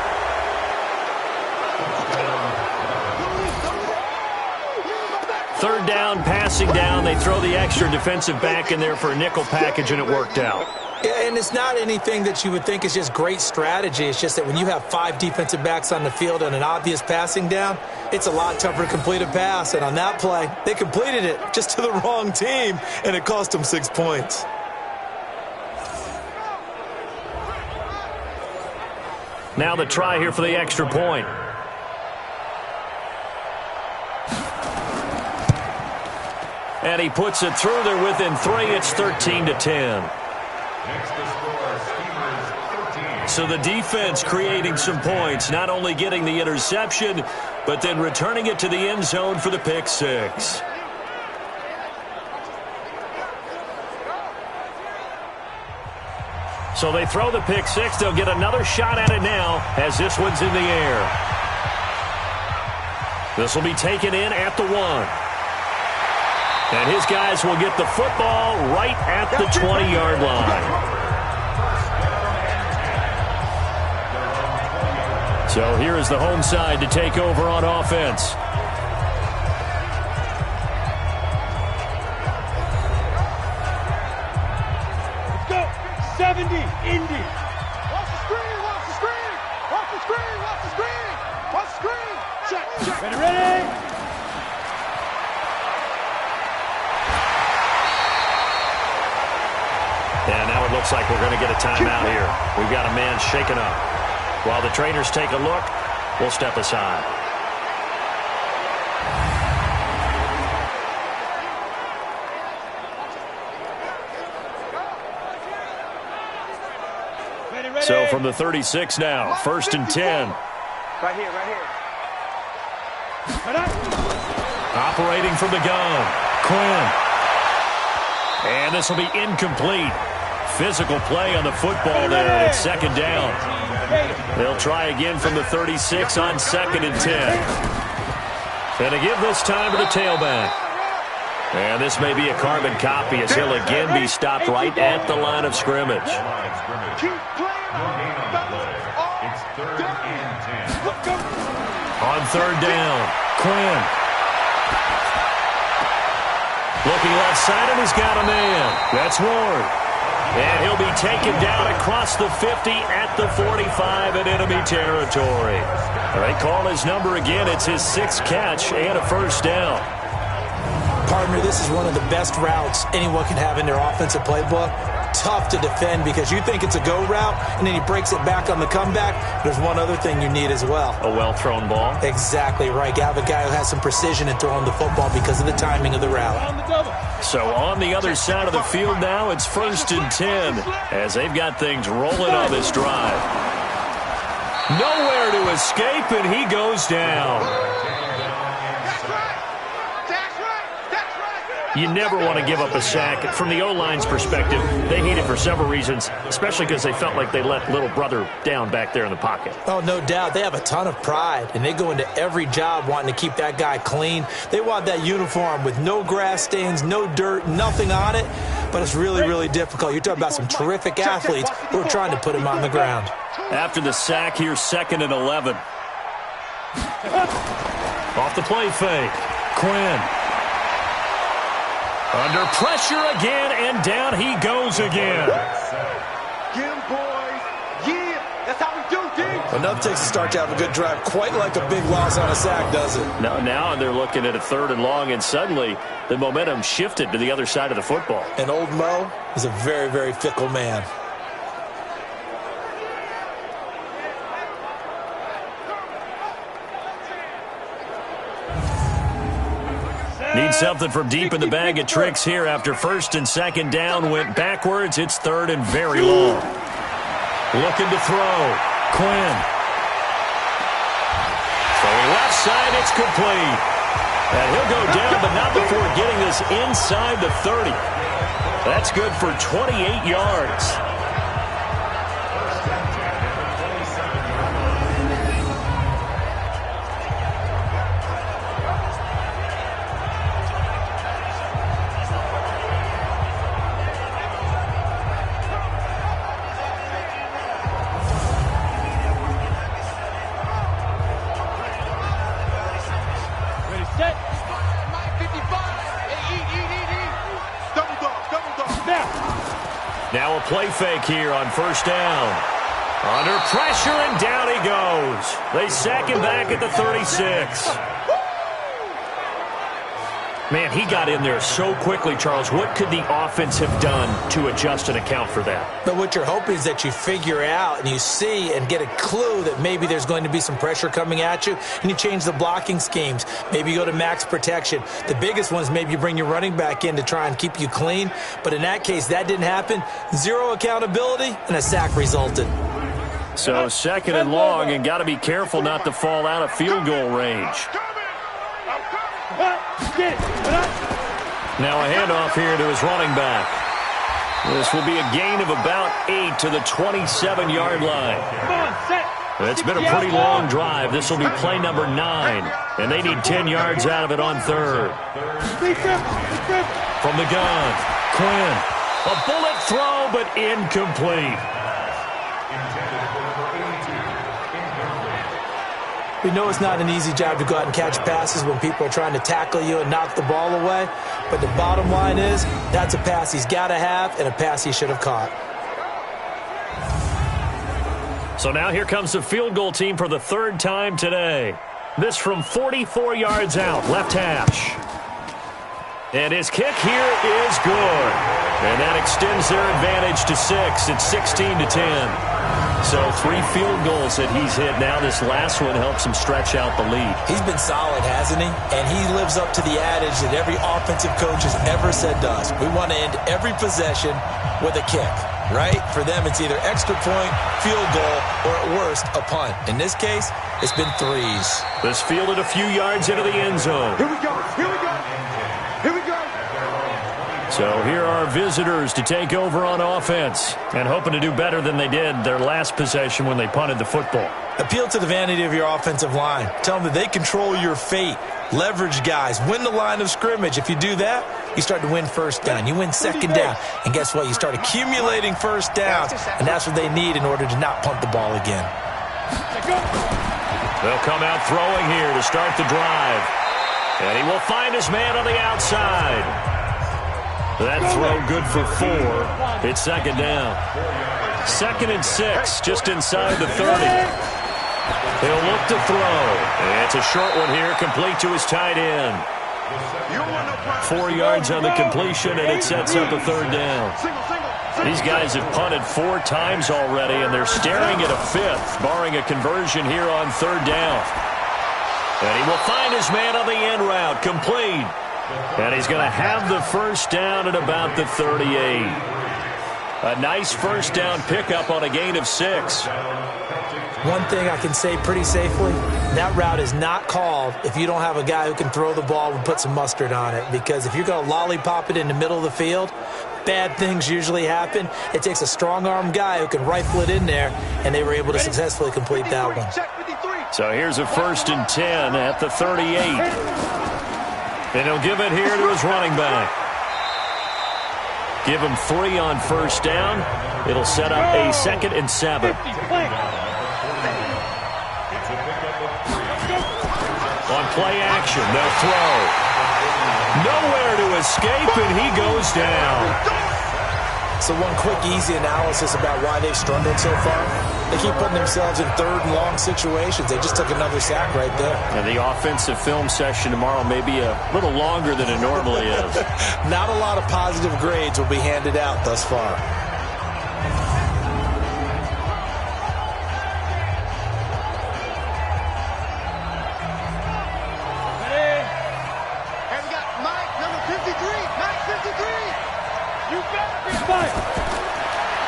Third down, passing down. They throw the extra defensive back in there for a nickel package, and it worked out. Yeah, and it's not anything that you would think is just great strategy. It's just that when you have 5 defensive backs on the field and an obvious passing down, it's a lot tougher to complete a pass. And on that play, they completed it just to the wrong team, and it cost them 6 points. Now the try here for the extra point. And he puts it through there within 3. It's 13-10. So the defense creating some points, not only getting the interception, but then returning it to the end zone for the pick six. So they throw the pick six. They'll get another shot at it now as this one's in the air. This will be taken in at the 1. And his guys will get the football right at the 20-yard line. So here is the home side to take over on offense. Let's go. 70, Indy. Watch the screen, watch the screen. Watch the screen, watch the screen. Watch the screen. Check, check. Ready, ready. And now it looks like we're going to get a timeout here. We've got a man shaken up. While the trainers take a look, we'll step aside. Ready, ready. So from the 36 now, 1st and 10. Right here, right here. Operating from the gun, Quinn. And this will be incomplete. Physical play on the football there, and it's second down. They'll try again from the 36 on 2nd and 10. And to give this time to the tailback. And this may be a carbon copy as he'll again be stopped right at the line of scrimmage. It's 3rd and 10. On 3rd down, Quinn. Looking left side, and he's got a man. That's Ward. And he'll be taken down across the 50 at the 45 in enemy territory. All right, call his number again. It's his 6th catch and a first down. Partner, this is one of the best routes anyone can have in their offensive playbook. Tough to defend because you think it's a go route, and then he breaks it back on the comeback. There's one other thing you need as well. A well-thrown ball. Exactly right. You have a guy who has some precision in throwing the football because of the timing of the route. So on the other side of the field now, it's 1st and 10 as they've got things rolling on this drive. Nowhere to escape, and he goes down. You never want to give up a sack. From the O-line's perspective, they hate it for several reasons, especially because they felt like they let little brother down back there in the pocket. Oh, no doubt. They have a ton of pride, and they go into every job wanting to keep that guy clean. They want that uniform with no grass stains, no dirt, nothing on it, but it's really, really difficult. You're talking about some terrific athletes who are trying to put him on the ground. After the sack, here's 2nd and 11. Off the play fake. Quinn. Under pressure again, and down he goes again. Get him, boys. Yeah, that's how we do, D. Enough takes to start to have a good drive, quite like a big loss on a sack, does it? Now they're looking at a 3rd and long, and suddenly the momentum shifted to the other side of the football. And old Mo is a very, very fickle man. Need something from deep in the bag of tricks here after 1st and 2nd down went backwards. It's 3rd and very long. Looking to throw. Quinn. Throwing left side, it's complete. And he'll go down, but not before getting this inside the 30. That's good for 28 yards. Now a play fake here on 1st down. Under pressure, and down he goes. They sack him back at the 36. Man, he got in there so quickly, Charles. What could the offense have done to adjust and account for that? But what you're hoping is that you figure out and you see and get a clue that maybe there's going to be some pressure coming at you, and you change the blocking schemes. Maybe you go to max protection. The biggest one is maybe you bring your running back in to try and keep you clean. But in that case, that didn't happen. 0 accountability, and a sack resulted. So 2nd and long, and got to be careful not to fall out of field goal range. Now a handoff here to his running back. This will be a gain of about 8 to the 27-yard line. It's been a pretty long drive. This will be play number 9, and they need 10 yards out of it on 3rd. From the gun, Quinn. A bullet throw, but incomplete. We know it's not an easy job to go out and catch passes when people are trying to tackle you and knock the ball away. But the bottom line is, that's a pass he's got to have and a pass he should have caught. So now here comes the field goal team for the 3rd time today. This from 44 yards out, left hash. And his kick here is good. And that extends their advantage to 6. It's 16-10. So 3 field goals that he's hit now. This last one helps him stretch out the lead. He's been solid, hasn't he? And he lives up to the adage that every offensive coach has ever said to us. We want to end every possession with a kick, right? For them, it's either extra point, field goal, or at worst, a punt. In this case, it's been 3s. This fielded a few yards into the end zone. Here we go. Here we go. Here we go. So here are visitors to take over on offense and hoping to do better than they did their last possession when they punted the football. Appeal to the vanity of your offensive line. Tell them that they control your fate. Leverage guys. Win the line of scrimmage. If you do that, you start to win 1st down. You win 2nd down. And guess what? You start accumulating 1st downs. And that's what they need in order to not punt the ball again. They'll come out throwing here to start the drive. And he will find his man on the outside. That throw good for 4. It's 2nd down. 2nd and 6, just inside the 30. He'll look to throw. It's a short one here, complete to his tight end. 4 yards on the completion, and it sets up a 3rd down. These guys have punted 4 times already, and they're staring at a 5th, barring a conversion here on 3rd down. And he will find his man on the end route, complete. And he's going to have the 1st down at about the 38. A nice 1st down pickup on a gain of 6. One thing I can say pretty safely, that route is not called if you don't have a guy who can throw the ball and put some mustard on it. Because if you're going to lollipop it in the middle of the field, bad things usually happen. It takes a strong-arm guy who can rifle it in there, and they were able to successfully complete that one. So here's a 1st and 10 at the 38. And he'll give it here to his running back. Give him 3 on 1st down. It'll set up a 2nd and 7. On play action, they'll throw. Nowhere to escape, and he goes down. So one quick, easy analysis about why they've struggled so far. They keep putting themselves in 3rd and long situations. They just took another sack right there. And the offensive film session tomorrow may be a little longer than it normally is. Not a lot of positive grades will be handed out thus far.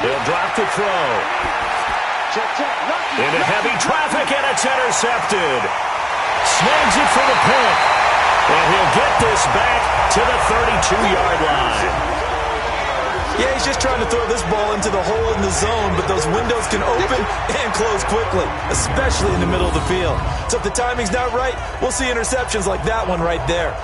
They'll drop the throw. Into heavy traffic, and it's intercepted. Snags it for the pick. And he'll get this back to the 32-yard line. Yeah, he's just trying to throw this ball into the hole in the zone, but those windows can open and close quickly, especially in the middle of the field. So if the timing's not right, we'll see interceptions like that one right there.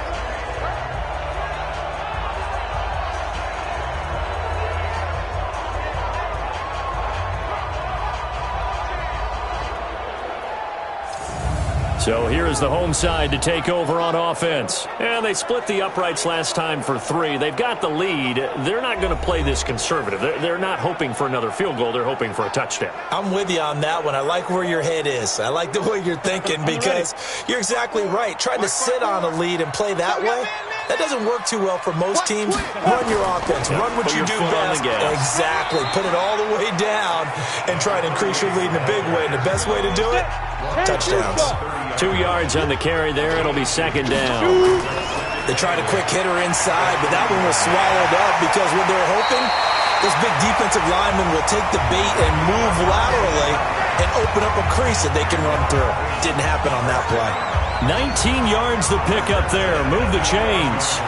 So here is the home side to take over on offense. And they split the uprights last time for 3. They've got the lead. They're not going to play this conservative. They're not hoping for another field goal. They're hoping for a touchdown. I'm with you on that one. I like where your head is. I like the way you're thinking because you're exactly right. Trying to sit on a lead and play that way, that doesn't work too well for most teams. Run your offense. Run what you do best. Exactly. Put it all the way down and try to increase your lead in a big way. And the best way to do it, touchdowns. 2 yards on the carry there. It'll be 2nd down. They tried a quick hitter inside, but that one was swallowed up because what they're hoping, those big defensive linemen will take the bait and move laterally and open up a crease that they can run through. Didn't happen on that play. 19 yards the pick up there. Move the chains.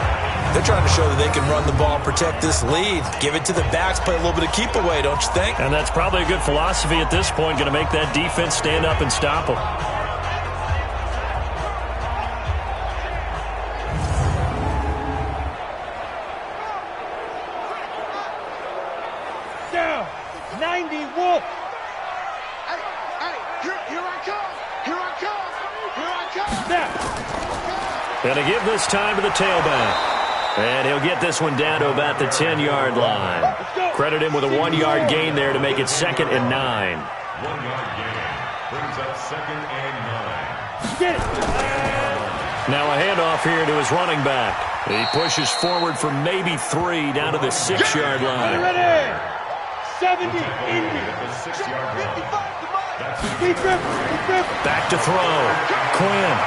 They're trying to show that they can run the ball, protect this lead. Give it to the backs, play a little bit of keep away, don't you think? And that's probably a good philosophy at this point. Going to make that defense stand up and stop them. Down. 90 Wolf. Here I come. Here I come. Here I come. Snap. Going to give this time to the tailback. And he'll get this one down to about the 10-yard line. Credit him with a 1-yard gain there to make it 2nd and 9. 1-yard gain brings up 2nd and 9. Get it. Now a handoff here to his running back. He pushes forward for maybe 3 down to the 6-yard line. Ready. 70 Indy. The 6-yard line. Back to throw. Quinn.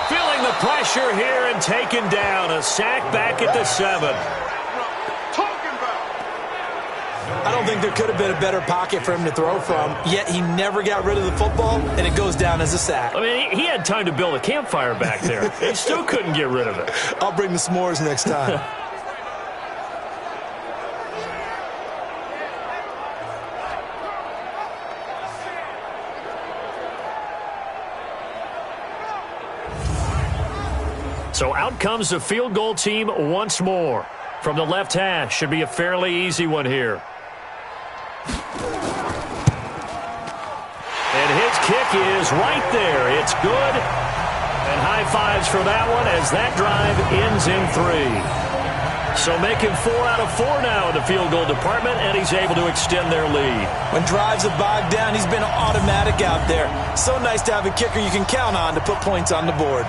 Feeling the pressure here and taken down. A sack back at the 7. I don't think there could have been a better pocket for him to throw from, yet he never got rid of the football, and it goes down as a sack. I mean, he had time to build a campfire back there. He still couldn't get rid of it. I'll bring the s'mores next time. So out comes the field goal team once more. From the left hash, should be a fairly easy one here. And his kick is right there. It's good. And high fives for that one as that drive ends in 3. So making 4 out of 4 now in the field goal department, and he's able to extend their lead. When drives have bogged down, he's been automatic out there. So nice to have a kicker you can count on to put points on the board.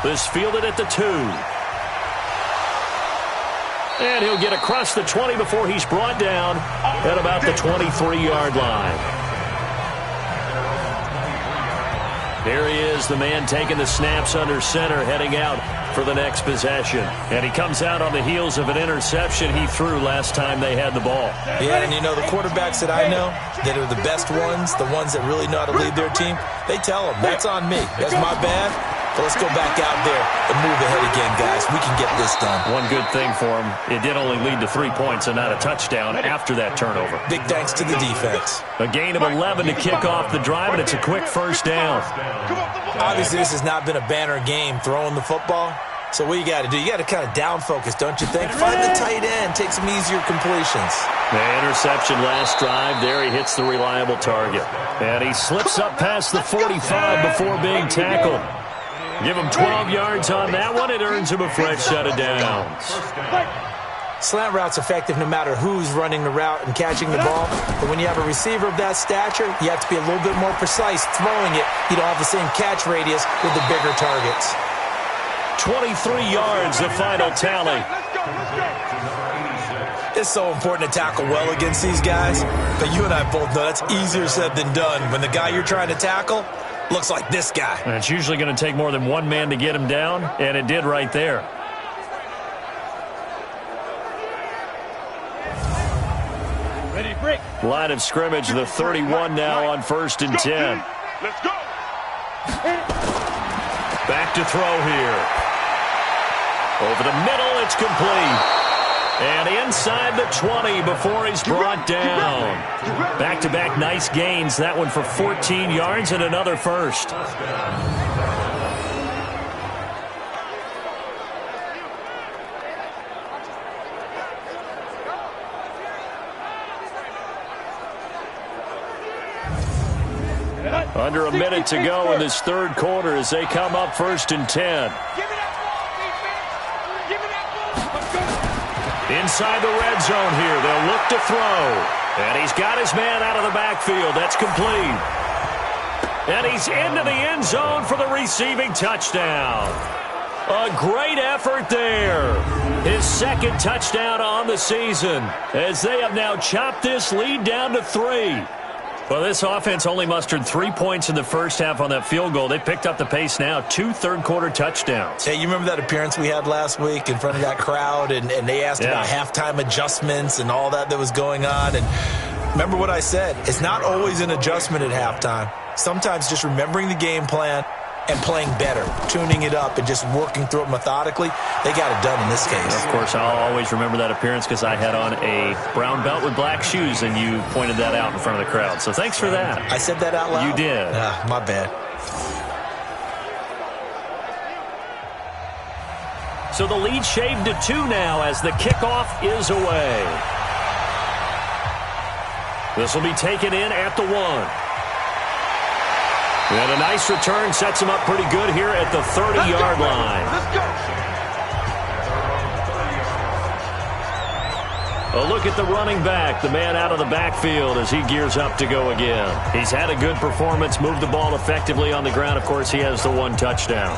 This fielded at the 2. And he'll get across the 20 before he's brought down at about the 23-yard line. There he is, the man taking the snaps under center, heading out for the next possession. And he comes out on the heels of an interception he threw last time they had the ball. Yeah, and you know, the quarterbacks that I know that are the best ones, the ones that really know how to lead their team, they tell them, that's on me. That's my bad. But let's go back out there and move ahead again, guys. We can get this done. One good thing for him, it did only lead to 3 points and not a touchdown after that turnover. Big thanks to the defense. A gain of 11 to kick off the drive, and it's a quick first down. Obviously, this has not been a banner game throwing the football. So what you got to do, you got to kind of down focus, don't you think? Find the tight end, take some easier completions. The interception last drive. There he hits the reliable target. And he slips up past the 45 before being tackled. Give him 12 yards on that one. It earns him a fresh set of downs. Slant route's effective no matter who's running the route and catching the ball. But when you have a receiver of that stature, you have to be a little bit more precise throwing it. You don't have the same catch radius with the bigger targets. 23 yards, the final tally. It's so important to tackle well against these guys. But you and I both know that's easier said than done. When the guy you're trying to tackle looks like this guy. And it's usually going to take more than one man to get him down, and it did right there. Ready to break. Line of scrimmage, the 31 now on 1st and 10. Let's go. Back to throw here. Over the middle, it's complete. And inside the 20 before he's brought down. Back-to-back nice gains. That one for 14 yards and another first. Under a minute to go in this third quarter as they come up 1st and 10. Inside the red zone here. They'll look to throw. And he's got his man out of the backfield. That's complete. And he's into the end zone for the receiving touchdown. A great effort there. His second touchdown on the season as they have now chopped this lead down to 3. Well, this offense only mustered 3 points in the first half on that field goal. They picked up the pace now. 2 third-quarter touchdowns. Hey, you remember that appearance we had last week in front of that crowd, and they asked about halftime adjustments and all that was going on? And remember what I said. It's not always an adjustment at halftime. Sometimes just remembering the game plan and playing better, tuning it up, and just working through it methodically. They got it done in this case. Of course, I'll always remember that appearance because I had on a brown belt with black shoes, and you pointed that out in front of the crowd. So thanks for that. I said that out loud? You did. My bad. So the lead shaved to 2 now as the kickoff is away. This will be taken in at the 1. And a nice return sets him up pretty good here at the 30-yard line. A look at the running back, the man out of the backfield as he gears up to go again. He's had a good performance, moved the ball effectively on the ground. Of course, he has the 1 touchdown.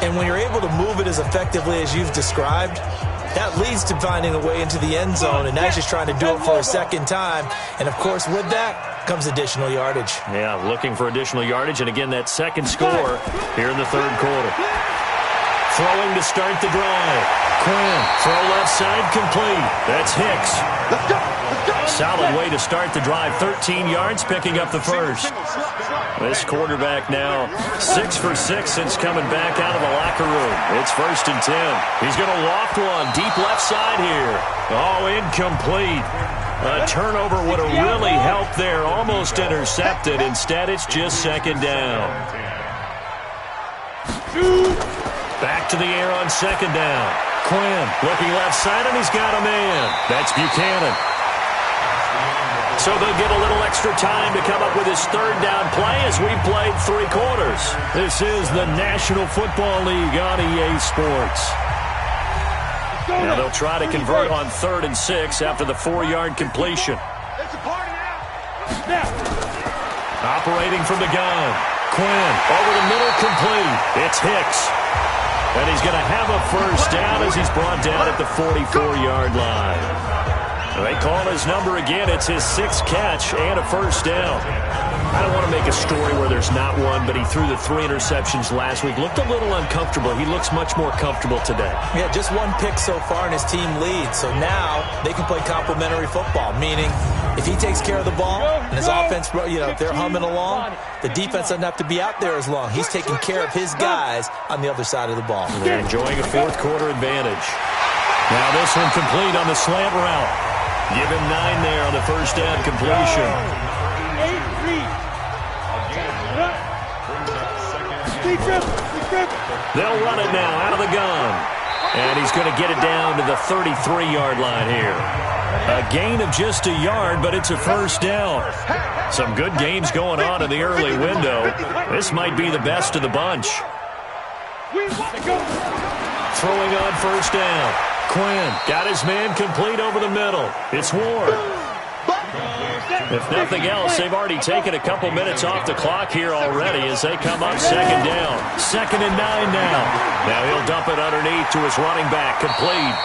And when you're able to move it as effectively as you've described, that leads to finding a way into the end zone, and now he's just trying to do it for a second time. And, of course, with that comes additional yardage. Yeah, looking for additional yardage, and again, that second score here in the third quarter. Throwing to start the drive. Quinn, throw left side, complete. That's Hicks. Solid way to start the drive. 13 yards, picking up the first. This quarterback now 6 for 6 since coming back out of the locker room. It's 1st and 10. He's going to loft one deep left side here. Oh, incomplete. A turnover would have really helped there. Almost intercepted. Instead, it's just 2nd down. Back to the air on 2nd down. Quinn looking left side, and he's got a man. That's Buchanan. So they'll get a little extra time to come up with his 3rd down play as we played 3 quarters. This is the National Football League on EA Sports. Now they'll try to convert on 3rd and 6 after the 4-yard completion. Operating from the gun. Quinn over the middle, complete. It's Hicks. And he's going to have a 1st down as he's brought down at the 44-yard line. They call his number again. It's his 6th catch and a 1st down. I don't want to make a story where there's not one, but he threw the 3 interceptions last week. Looked a little uncomfortable. He looks much more comfortable today. Yeah, just 1 pick so far and his team leads. So now they can play complementary football, meaning if he takes care of the ball and his offense, they're humming along, the defense doesn't have to be out there as long. He's taking care of his guys on the other side of the ball. They're enjoying a fourth quarter advantage. Now this one complete on the slant route. Give him 9 there on the first down completion. They'll run it now out of the gun. And he's going to get it down to the 33-yard line here. A gain of just a yard, but it's a first down. Some good games going on in the early window. This might be the best of the bunch. Throwing on first down. Quinn got his man complete over the middle. It's Ward. If nothing else, they've already taken a couple minutes off the clock here already as they come up second down. 2nd and 9 now. Now he'll dump it underneath to his running back, complete.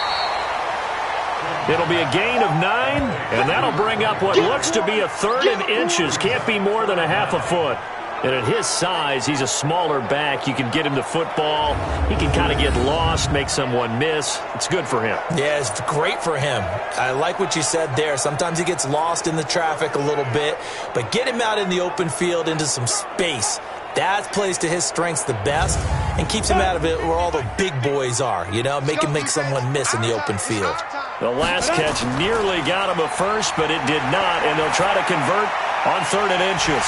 It'll be a gain of 9, and that'll bring up what looks to be a 3rd and inches. Can't be more than a half a foot. And at his size, he's a smaller back. You can get him the football. He can kind of get lost, make someone miss. It's good for him. Yeah, it's great for him. I like what you said there. Sometimes he gets lost in the traffic a little bit, but get him out in the open field into some space. That plays to his strengths the best and keeps him out of it where all the big boys are, make him make someone miss in the open field. The last catch nearly got him a first, but it did not, and they'll try to convert on 3rd and inches.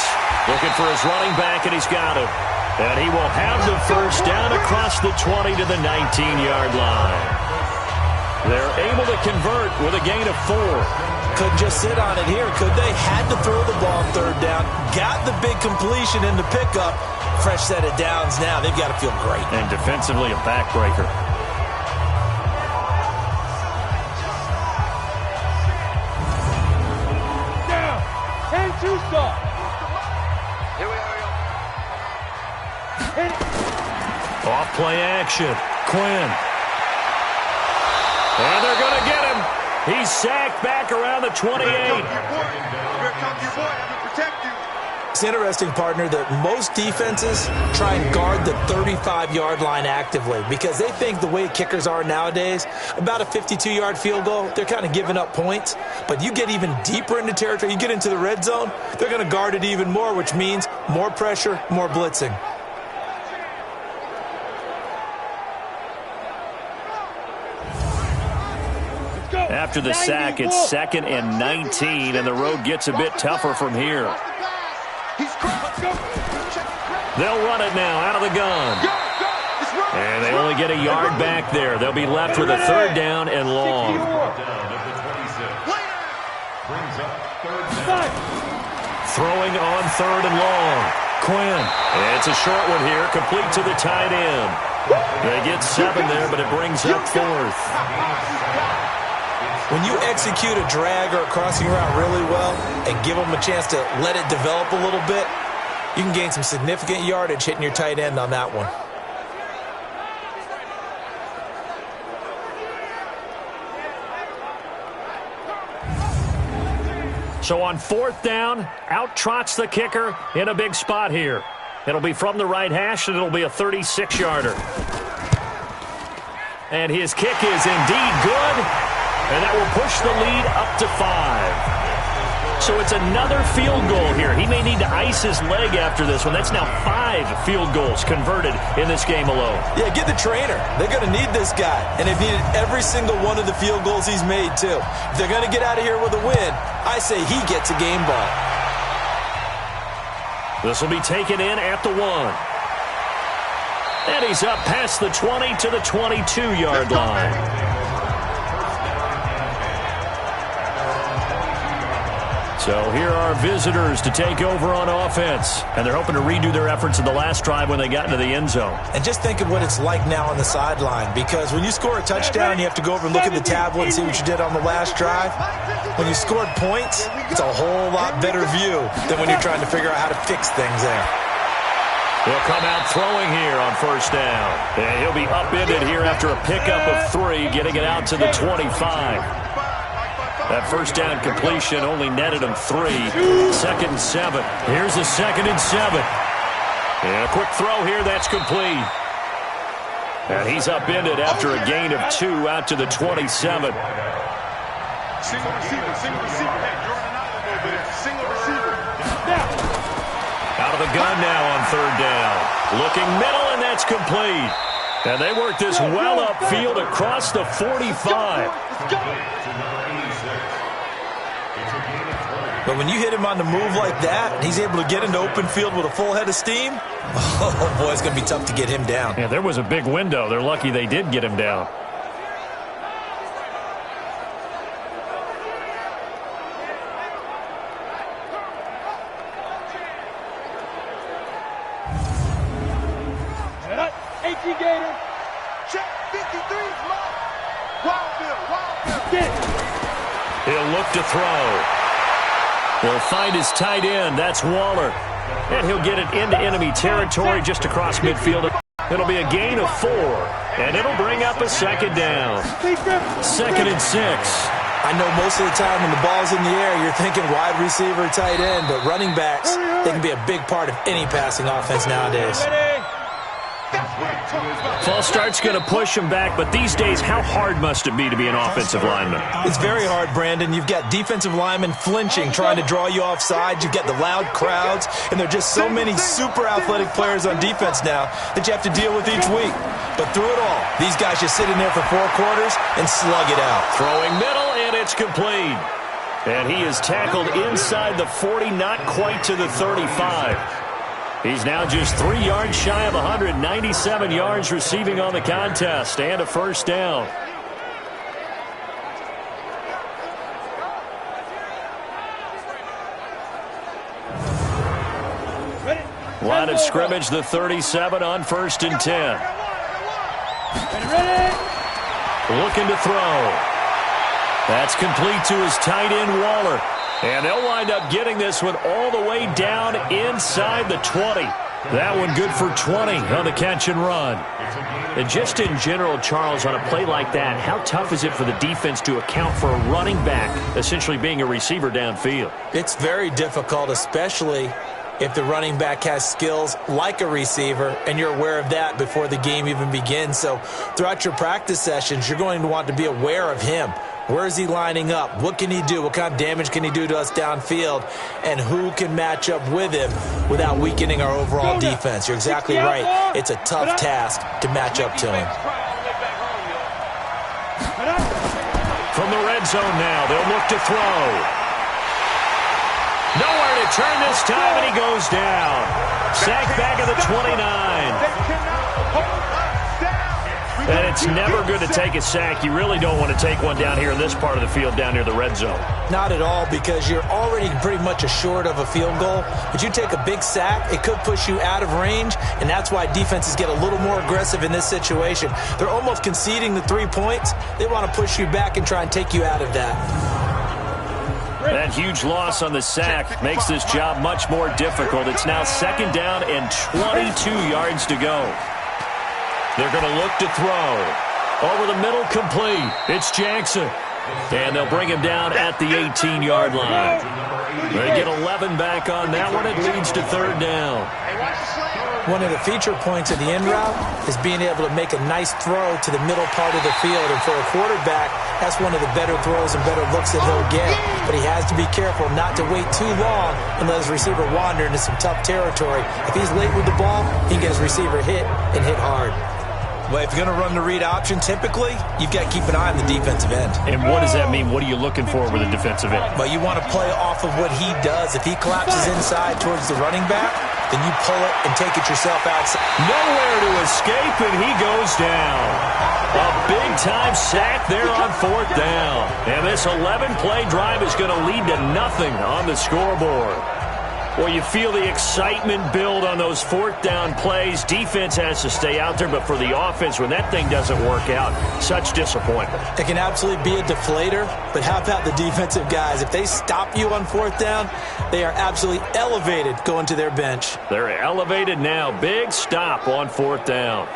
Looking for his running back, and he's got it. And he will have the first down across the 20 to the 19-yard line. They're able to convert with a gain of 4. Couldn't just sit on it here, could they? Had to throw the ball on 3rd down. Got the big completion in the pickup. Fresh set of downs now. They've got to feel great. And defensively, a backbreaker. Down. 10-2 stop. Here we are. Off play action. Quinn. And they're going to get him. He's sacked back around the 28. It's interesting, partner, that most defenses try and guard the 35-yard line actively because they think the way kickers are nowadays, about a 52-yard field goal, they're kind of giving up points. But you get even deeper into territory, you get into the red zone, they're going to guard it even more, which means more pressure, more blitzing. After the sack, it's 2nd and 19, and the road gets a bit tougher from here. They'll run it now out of the gun. And they only get a yard back there. They'll be left with a 3rd down and long. Throwing on 3rd and long. Quinn. It's a short one here, complete to the tight end. They get 7 there, but it brings up 4th. When you execute a drag or a crossing route really well and give them a chance to let it develop a little bit, you can gain some significant yardage hitting your tight end on that one. So on 4th down, out trots the kicker in a big spot here. It'll be from the right hash, and it'll be a 36-yarder. And his kick is indeed good. And that will push the lead up to 5. So it's another field goal here. He may need to ice his leg after this one. That's now 5 field goals converted in this game alone. Yeah, get the trainer. They're going to need this guy. And they've needed every single one of the field goals he's made, too. If they're going to get out of here with a win, I say he gets a game ball. This will be taken in at the 1. And he's up past the 20 to the 22-yard line. So here are visitors to take over on offense. And they're hoping to redo their efforts in the last drive when they got into the end zone. And just think of what it's like now on the sideline. Because when you score a touchdown, you have to go over and look at the tablet and see what you did on the last drive. When you scored points, it's a whole lot better view than when you're trying to figure out how to fix things there. He'll come out throwing here on first down. And he'll be upended here after a pickup of 3, getting it out to the 25. That first down completion only netted him 3. 2nd and 7. Here's a 2nd and 7. And a quick throw here. That's complete. And he's upended after a gain of 2 out to the 27. Single receiver, single receiver. Hey, you're running out a little bit. Single receiver. Out of the gun now on 3rd down. Looking middle, and that's complete. And they work this well upfield across the 45. But when you hit him on the move like that, and he's able to get into open field with a full head of steam, oh, boy, it's going to be tough to get him down. Yeah, there was a big window. They're lucky they did get him down. Gator. Check 53's mark. Wildfield. He'll look to throw. Will find his tight end. That's Waller. And he'll get it into enemy territory just across midfield. It'll be a gain of 4. And it'll bring up a 2nd down. 2nd and 6. I know most of the time when the ball's in the air, you're thinking wide receiver, tight end. But running backs, they can be a big part of any passing offense nowadays. False start's going to push him back, but these days, how hard must it be to be an offensive lineman? It's very hard, Brandon. You've got defensive linemen flinching, trying to draw you offside. You've got the loud crowds, and there are just so many super athletic players on defense now that you have to deal with each week. But through it all, these guys just sit in there for 4 quarters and slug it out. Throwing middle, and it's complete. And he is tackled inside the 40, not quite to the 35. He's now just 3 yards shy of 197 yards receiving on the contest and a 1st down. Line of scrimmage, the 37 on 1st and 10. Looking to throw. That's complete to his tight end, Waller. And they'll wind up getting this one all the way down inside the 20. That one good for 20 on the catch and run. And just in general, Charles, on a play like that, how tough is it for the defense to account for a running back essentially being a receiver downfield? It's very difficult, especially if the running back has skills like a receiver, and you're aware of that before the game even begins. So throughout your practice sessions, you're going to want to be aware of him. Where is he lining up? What can he do? What kind of damage can he do to us downfield? And who can match up with him without weakening our overall defense? You're exactly right. It's a tough task to match up to him. From the red zone now, they'll look to throw. Nowhere to turn this time, and he goes down. Sacked back at the 29. And it's never good to take a sack. You really don't want to take one down here in this part of the field down near the red zone. Not at all, because you're already pretty much assured of a field goal. But you take a big sack, it could push you out of range, and that's why defenses get a little more aggressive in this situation. They're almost conceding the 3 points. They want to push you back and try and take you out of that. That huge loss on the sack makes this job much more difficult. It's now 2nd down and 22 yards to go. They're going to look to throw. Over the middle, complete. It's Jackson. And they'll bring him down at the 18-yard line. They get 11 back on that one. It leads to 3rd down. One of the feature points of the in route is being able to make a nice throw to the middle part of the field. And for a quarterback, that's one of the better throws and better looks that he'll get. But he has to be careful not to wait too long and let his receiver wander into some tough territory. If he's late with the ball, he can get his receiver hit and hit hard. Well, if you're going to run the read option, typically, you've got to keep an eye on the defensive end. And what does that mean? What are you looking for with a defensive end? Well, you want to play off of what he does. If he collapses inside towards the running back, then you pull it and take it yourself outside. Nowhere to escape, and he goes down. A big-time sack there on 4th down. And this 11-play drive is going to lead to nothing on the scoreboard. Well, you feel the excitement build on those 4th down plays. Defense has to stay out there, but for the offense, when that thing doesn't work out, such disappointment. It can absolutely be a deflator, but how about the defensive guys? If they stop you on 4th down, they are absolutely elevated going to their bench. They're elevated now. Big stop on 4th down.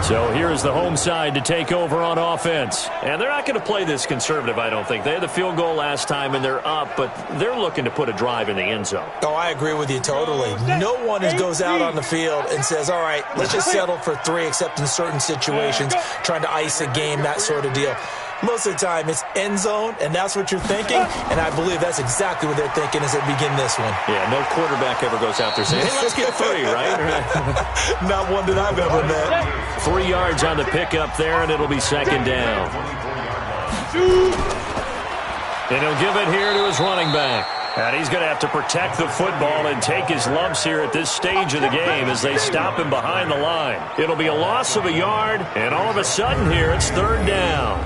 So here is the home side to take over on offense. And they're not going to play this conservative, I don't think. They had the field goal last time, and they're up, but they're looking to put a drive in the end zone. Oh, I agree with you totally. No one goes out on the field and says, all right, let's just settle for 3, except in certain situations, trying to ice a game, that sort of deal. Most of the time, it's end zone, and that's what you're thinking, and I believe that's exactly what they're thinking as they begin this one. Yeah, no quarterback ever goes out there saying, hey, let's get 3, right? Not one that I've ever met. 3 yards on the pickup there, and it'll be second down. And he'll give it here to his running back. And he's going to have to protect the football and take his lumps here at this stage of the game as they stop him behind the line. It'll be a loss of a yard, and all of a sudden here, it's third down.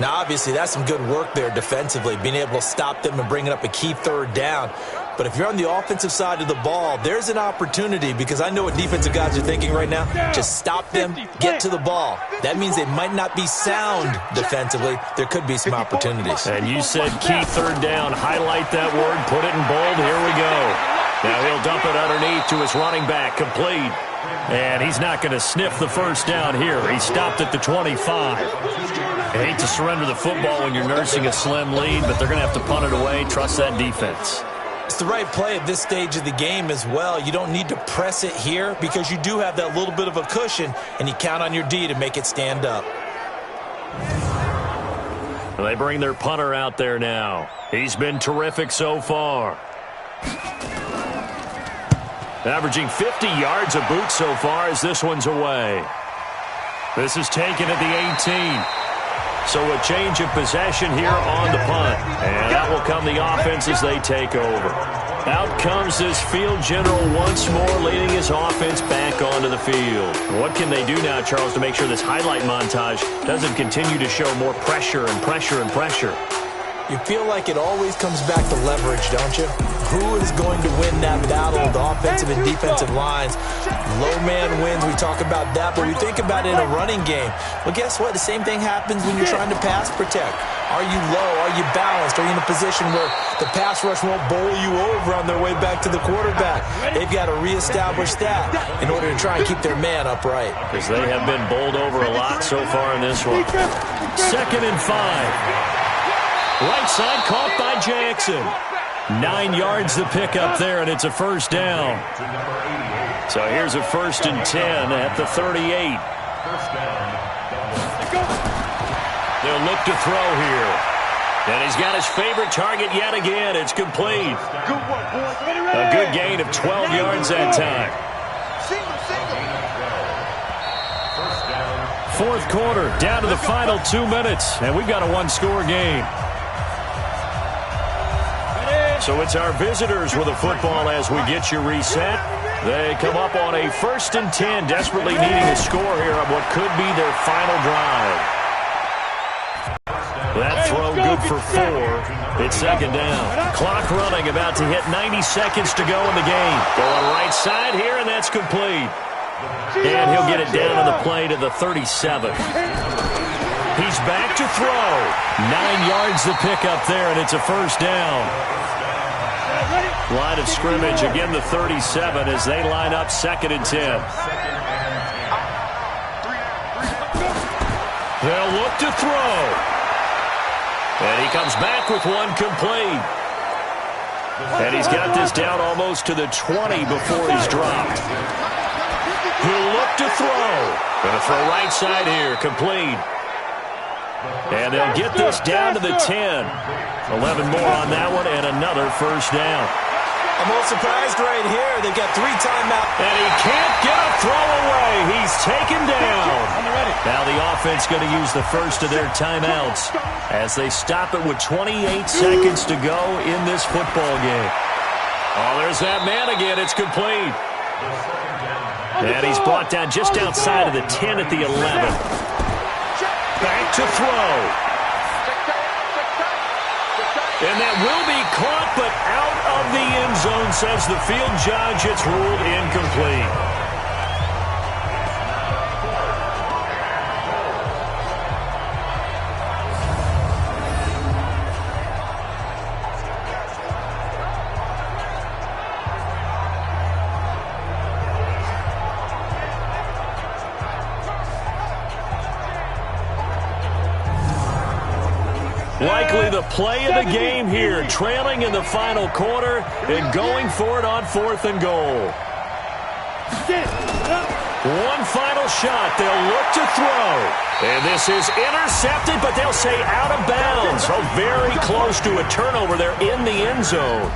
Now, obviously, that's some good work there defensively, being able to stop them and bringing up a key third down. But if you're on the offensive side of the ball, there's an opportunity, because I know what defensive guys are thinking right now. Just stop them, get to the ball. That means they might not be sound defensively. There could be some opportunities. And you said key third down. Highlight that word, put it in bold. Here we go. Now he'll dump it underneath to his running back, complete. And he's not going to sniff the first down here. He stopped at the 25. I hate to surrender the football when you're nursing a slim lead, but they're going to have to punt it away. Trust that defense. It's the right play at this stage of the game as well. You don't need to press it here because you do have that little bit of a cushion, and you count on your D to make it stand up. Well, they bring their punter out there now. He's been terrific so far. Averaging 50 yards a boot so far as this one's away. This is taken at the 18. So a change of possession here on the punt. And that will come the offense as they take over. Out comes this field general once more, leading his offense back onto the field. What can they do now, Charles, to make sure this highlight montage doesn't continue to show more pressure and pressure and pressure? You feel like it always comes back to leverage, don't you? Who is going to win that battle of the offensive and defensive lines? Low man wins. We talk about that, but we think about it in a running game. Well, guess what? The same thing happens when you're trying to pass protect. Are you low? Are you balanced? Are you in a position where the pass rush won't bowl you over on their way back to the quarterback? They've got to reestablish that in order to try and keep their man upright. Because they have been bowled over a lot so far in this one. 2nd and 5. Right side caught by Jackson. 9 yards the pickup there, and it's a first down. So here's a 1st and 10 at the 38. They'll look to throw here. And he's got his favorite target yet again. It's complete. A good gain of 12 yards that time. 4th quarter, down to the final 2 minutes, and we've got a 1-score game. So it's our visitors with a football as we get you reset. They come up on a 1st and 10, desperately needing a score here on what could be their final drive. That throw good for 4. It's 2nd down. Clock running, about to hit 90 seconds to go in the game. Going right side here, and that's complete. And he'll get it down on the play to the 37. He's back to throw. 9 yards the pickup there, and it's a first down. Line of scrimmage, again the 37 as they line up 2nd and 10. They'll look to throw. And he comes back with one complete. And he's got this down almost to the 20 before he's dropped. He'll look to throw. Going to throw right side here, complete. And they'll get this down to the 10. 11 more on that one, and another first down. I'm a little surprised right here. They've got 3 timeouts. And he can't get a throw away. He's taken down. Now the offense going to use the first of their timeouts as they stop it with 28 seconds to go in this football game. Oh, there's that man again. It's complete. And he's brought down just outside of the 10 at the 11. Back to throw. And that will be caught, but out of the end zone, says the field judge. It's ruled incomplete. Likely the play of the game here, trailing in the final quarter and going for it on 4th and goal. One final shot. They'll look to throw. And this is intercepted, but they'll say out of bounds. So very close to a turnover there in the end zone.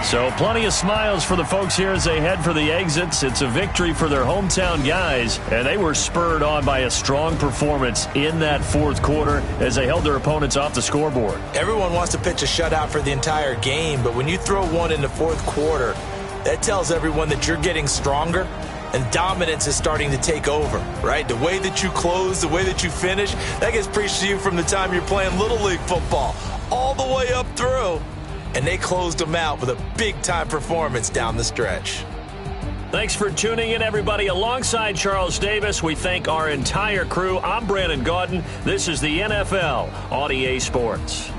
So plenty of smiles for the folks here as they head for the exits. It's a victory for their hometown guys, and they were spurred on by a strong performance in that 4th quarter as they held their opponents off the scoreboard. Everyone wants to pitch a shutout for the entire game, but when you throw one in the 4th quarter, that tells everyone that you're getting stronger and dominance is starting to take over, right? The way that you close, the way that you finish, that gets preached to you from the time you're playing Little League football all the way up through. And they closed them out with a big-time performance down the stretch. Thanks for tuning in, everybody. Alongside Charles Davis, we thank our entire crew. I'm Brandon Gaudin. This is the NFL on EA Sports.